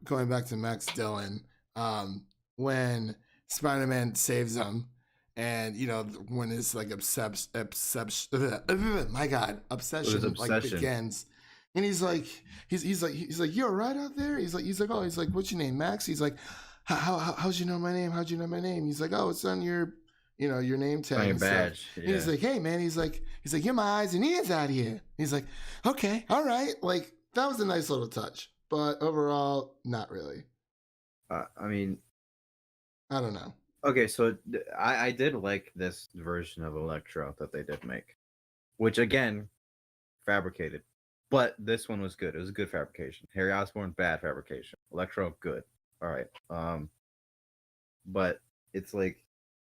going back to Max Dillon, when Spider-Man saves him, and you know when his like obsession like begins. And he's like, you're right out there. He's like, oh, what's your name, Max? He's like, how'd you know my name? How'd you know my name? He's like, oh, it's on your, your name tag. On your badge. Yeah. And he's like, hey man, he's like, get my eyes and ears out of here. He's like, okay, all right. Like that was a nice little touch, but overall, not really. I mean, I don't know. Okay, so I did like this version of Electro that they did make, which again, fabricated. But this one was good. It was a good fabrication. Harry Osborn, bad fabrication. Electro, good. All right. But it's like,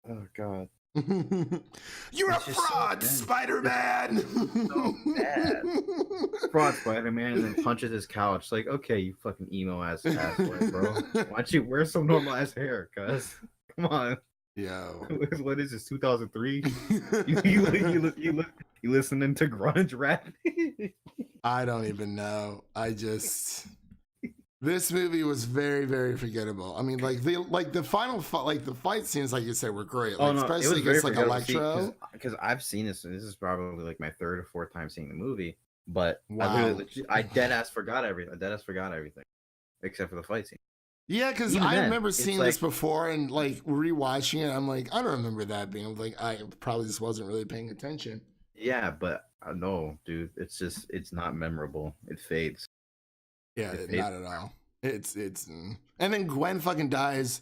oh god. You're a It's just so fraud, bad. Spider-Man. So bad. Fraud Spider-Man, and then punches his couch. Like, okay, you fucking emo ass boy, bro. Why don't you wear some normal ass hair, cuz? Come on. Yo. What is this, 2003? You listening to grunge rap? I don't even know. This movie was very, very forgettable. I mean, like the final fight, like the fight scenes, like you said, were great. Like Oh no, it especially was very against like forgettable. See, Electro. because I've seen this, and this is probably like my third or fourth time seeing the movie. But Wow. I dead ass forgot everything. Except for the fight scene. Yeah, because Even I then, remember it's seeing this like- before and like rewatching it. I'm like, I don't remember that being like I probably just wasn't really paying attention. Yeah, but no, dude, it's not memorable. It fades. Yeah, It fades. not at all. It's and then Gwen fucking dies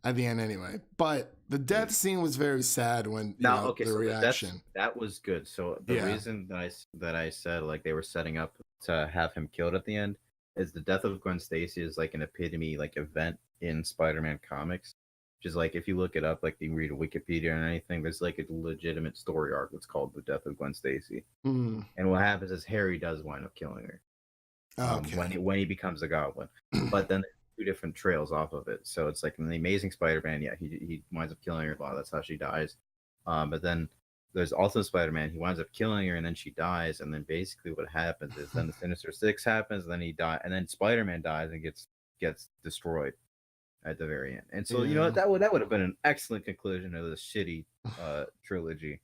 at the end anyway. But the death scene was very sad when the so reaction. that was good. So the reason that I said like they were setting up to have him killed at the end is the death of Gwen Stacy is like an epitome like event in Spider-Man comics. Which is like if you look it up, like you read Wikipedia or anything, there's like a legitimate story arc that's called the death of Gwen Stacy. Mm. And what happens is Harry does wind up killing her. Okay. When he becomes a goblin. But then there's two different trails off of it. So it's like in the Amazing Spider-Man, yeah, he winds up killing her. That's how she dies. But then there's also Spider-Man. He winds up killing her, and then she dies. And then basically what happens is then the Sinister Six happens, and then he dies, and then Spider-Man dies and gets destroyed at the very end. And so you know that would have been an excellent conclusion of this shitty trilogy.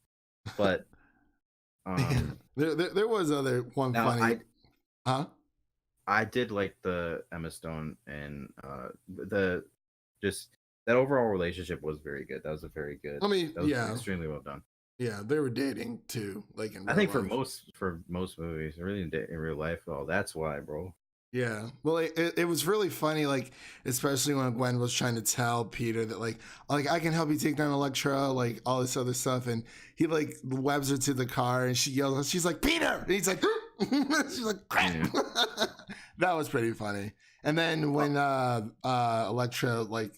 But there was one funny. I did like the Emma Stone and the just that overall relationship was very good. That was a very good. I mean, that was extremely well done. Yeah, they were dating too. Like in I think life. for most movies, really in real life, well, that's why, bro. Yeah, well, it was really funny, like especially when Gwen was trying to tell Peter that like I can help you take down Electro, like all this other stuff, and he like webs her to the car, and she yells, she's like Peter, and he's like, she's like crap. Yeah. That was pretty funny. And then when Electro like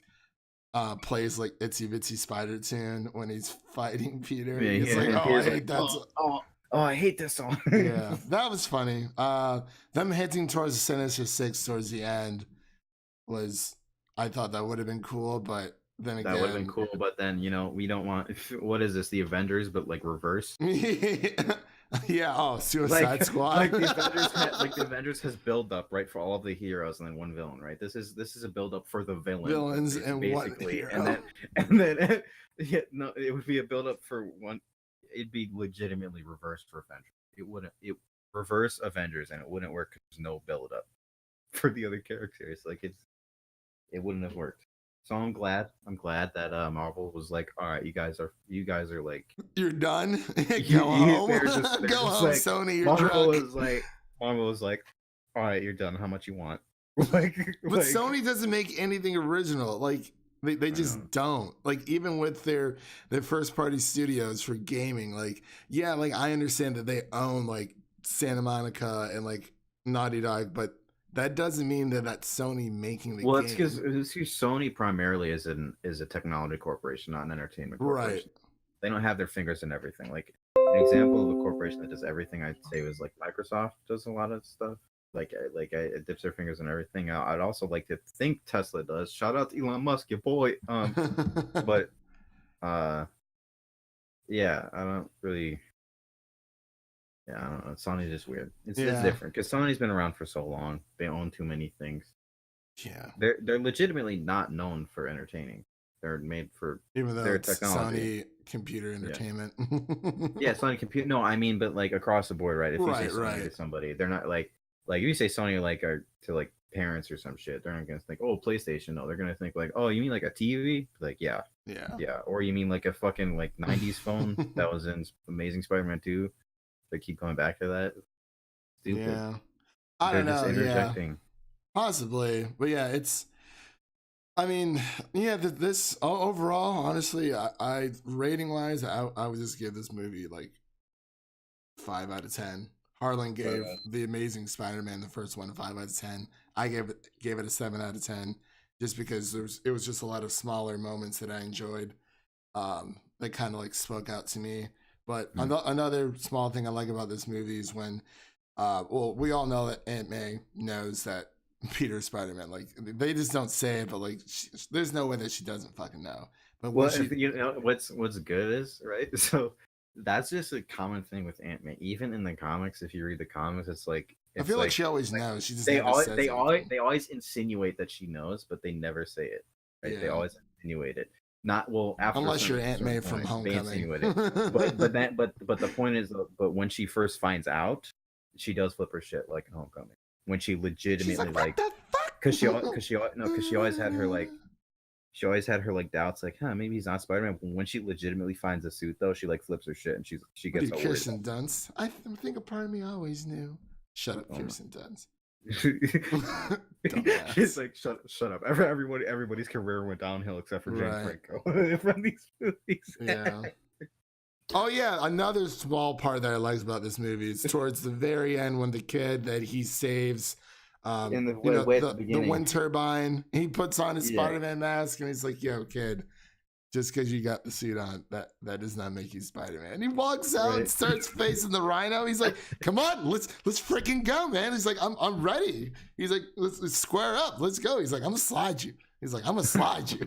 plays like Itsy Bitsy Spider Tune when he's fighting Peter, he's like, oh, I hate that. Oh, I hate this song. Yeah, that was funny. Them heading towards the Sinister Six towards the end was, I thought that would have been cool, but then again, that would have been cool. But then we don't want. What is this? The Avengers, but like reverse. Yeah. Oh, Suicide Squad. Like the Avengers has build up right for all of the heroes and then one villain, right? This is a build up for the villains and basically, one hero. and then yeah, no, it would be a build up for one. It'd be legitimately reversed for Avengers. It reverse Avengers, and it wouldn't work because there's no build up for the other characters. Like it wouldn't have worked. So I'm glad that Marvel was like, all right, you guys are like, you're done. Go home. Go home, like, Sony. You're drunk. Marvel was like, all right, you're done. How much you want? But Sony doesn't make anything original. Like they just don't. Like even with their first party studios for gaming. Like yeah, like I understand that they own like Santa Monica and like Naughty Dog, but that doesn't mean that that's Sony making the game. Well, it's because Sony primarily is a technology corporation, not an entertainment corporation. Right. They don't have their fingers in everything. Like an example of a corporation that does everything, I'd say was like Microsoft does a lot of stuff. Like it dips their fingers in everything. I'd also like to think Tesla does. Shout out to Elon Musk, your boy. But yeah, I don't really. Yeah, I don't know. Sony's just weird. It's different because Sony's been around for so long. They own too many things. Yeah, they're legitimately not known for entertaining. They're made for even though their it's technology. Sony Computer Entertainment. Yeah, Sony Computer. No, I mean, but like across the board, right? If you say Sony to somebody, they're not like if you say Sony like to like parents or some shit. They're not gonna think, oh, PlayStation. No, they're gonna think like, oh, you mean like a TV? Like yeah. Or you mean like a fucking like '90s phone that was in Amazing Spider-Man 2? They keep going back to that. Stupid. Yeah, I don't know. Interjecting. Yeah. Possibly, but yeah, it's. I mean, yeah. This overall, honestly, I rating wise, I would just give this movie like 5 out of 10. Harlan gave The Amazing Spider-Man, the first one, a 5 out of 10. I gave it a 7 out of 10, just because it was just a lot of smaller moments that I enjoyed. that kind of like spoke out to me. But another small thing I like about this movie is when, well, we all know that Aunt May knows that Peter's Spider-Man. Like they just don't say it, but like there's no way that she doesn't fucking know. But well, you know what's good is right. So that's just a common thing with Aunt May. Even in the comics, if you read the comics, it's like I feel like she always knows. She just they always always insinuate that she knows, but they never say it. Right? Yeah. They always insinuate it. Not well after unless you're Aunt May from Homecoming. but the point is, but when she first finds out, she does flip her shit like in Homecoming. When she legitimately like, because she always had her like. She always had her like doubts, like, maybe he's not Spider-Man. But when she legitimately finds a suit, though, she like flips her shit and she gets all Kirsten Dunst. I think a part of me always knew. Shut up, Kirsten Dunst. She's like, shut up. Everybody's career went downhill except for James Franco from these movies. Yeah. Oh yeah, another small part that I liked about this movie is towards the very end when the kid that he saves. In the wind turbine, he puts on his Spider-Man mask and he's like, "Yo, kid, just because you got the suit on, that does not make you Spider-Man." And he walks out and starts facing the Rhino. He's like, "Come on, let's freaking go, man." He's like, "I'm ready." He's like, let's square up, let's go." He's like, "I'm gonna slide you." He's like, "I'm gonna slide you."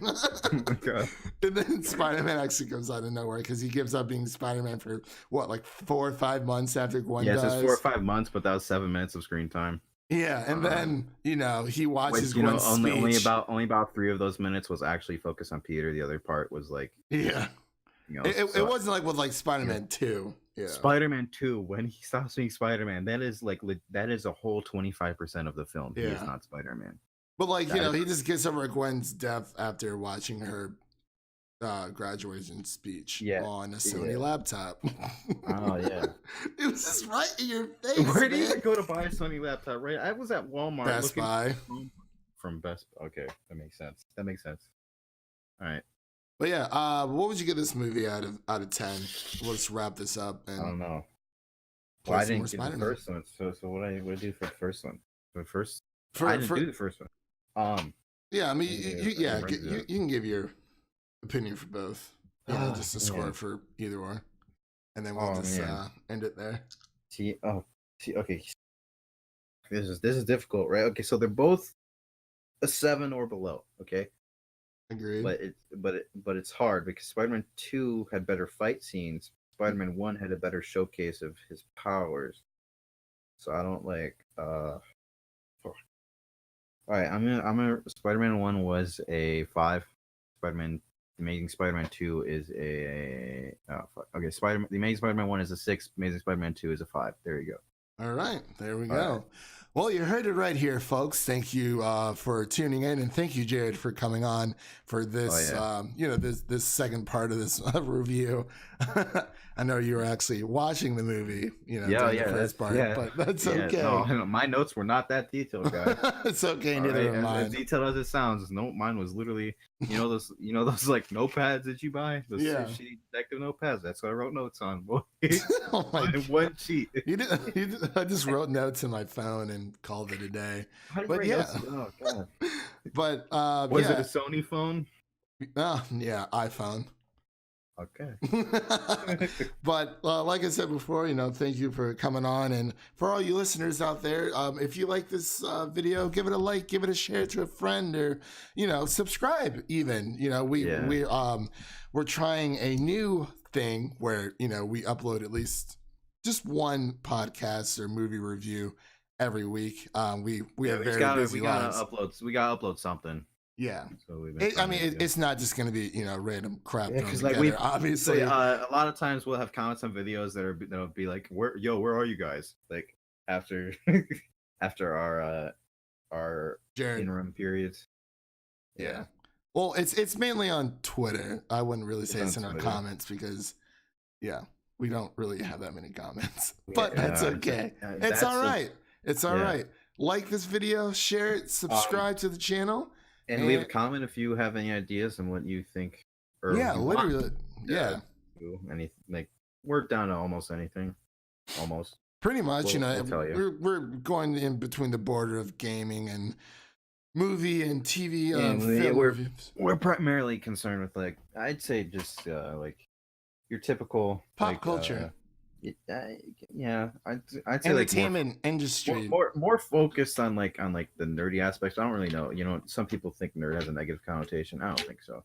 And then Spider-Man actually comes out of nowhere because he gives up being Spider-Man for what, like 4 or 5 months after Gwen dies. Yeah, it's 4 or 5 months, but that was 7 minutes of screen time. Yeah, and then he watches Gwen's speech. Only about 3 of those minutes was actually focused on Peter. The other part was like, it wasn't like with like Spider-Man 2. Yeah. Spider-Man 2, when he stops being Spider-Man, that is a whole 25% of the film. He is not Spider-Man. But like he just gets over Gwen's death after watching her graduation speech on a Sony laptop. Oh yeah, it was just right in your face. Where do you go to buy a Sony laptop? Right, I was at Walmart. Best Buy. From Best. Okay, that makes sense. All right. But yeah, what would you give this movie out of 10? Let's wrap this up. And I don't know. Well, I didn't get the first one. So what I do for the first one? I didn't do the first one. Yeah, I mean, you can give your opinion for both. Just a score for either or, and then we'll end it there. Okay. This is difficult, right? Okay, so they're both a 7 or below. Okay. Agreed. But it's hard because Spider-Man 2 had better fight scenes. Spider-Man 1 had a better showcase of his powers. So I don't like. All right, I'm gonna. Spider-Man 1 was a 5. Amazing Spider-Man 2 is a okay. The Amazing Spider-Man 1 is a 6. Amazing Spider-Man 2 is a 5. There you go. All right, there we go. Right. Well, you heard it right here, folks. Thank you for tuning in, and thank you, Jared, for coming on for this. This second part of this review. I know you were actually watching the movie, during the first part, but that's okay. No, my notes were not that detailed, guys. It's okay, neither are mine. As detailed as it sounds, mine was literally, those like notepads that you buy, those shitty detective notepads. That's what I wrote notes on. Boy, one sheet. I just wrote notes in my phone and called it a day. But yeah, oh god. But was it a Sony phone? Yeah, iPhone. Okay. But like I said before, thank you for coming on, and for all you listeners out there, if you like this video, give it a like, give it a share to a friend, or subscribe even. We're trying a new thing where we upload at least just one podcast or movie review every week. We have very busy lives. We gotta upload something. Yeah, so it's not just going to be random crap. Because obviously, a lot of times we'll have comments on videos that'll be like, where are you guys? Like after our interim periods. Yeah. Well, it's mainly on Twitter. I wouldn't really say it's in our comments because, we don't really have that many comments. But that's okay. It's all right. It's all right. Like this video, share it, subscribe to the channel. And leave a comment if you have any ideas on what you think. Literally. Anything, like we're down to almost anything. Almost. Pretty much, we're going in between the border of gaming and movie and TV. We're primarily concerned with I'd say just your typical Pop culture, yeah, I'd say like entertainment industry. more focused on like the nerdy aspects. I don't really know. You know, some people think nerd has a negative connotation. I don't think so.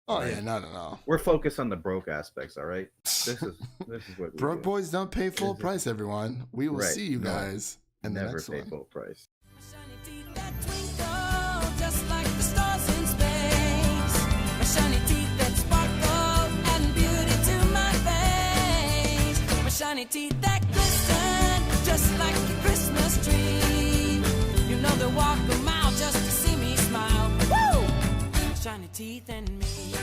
Oh Right. yeah, no. We're focused on the broke aspects. All right. This is what we Broke do. boys don't pay full price. Everyone, we will Right. see you No, guys in the Never next pay one. full price. Shiny teeth that twinkle just like the stars in space. My shiny teeth that sparkle and beauty to my face. My shiny teeth that glisten just like a Christmas tree. You know they walk a mile just to see me smile. Woo! Shiny teeth and me.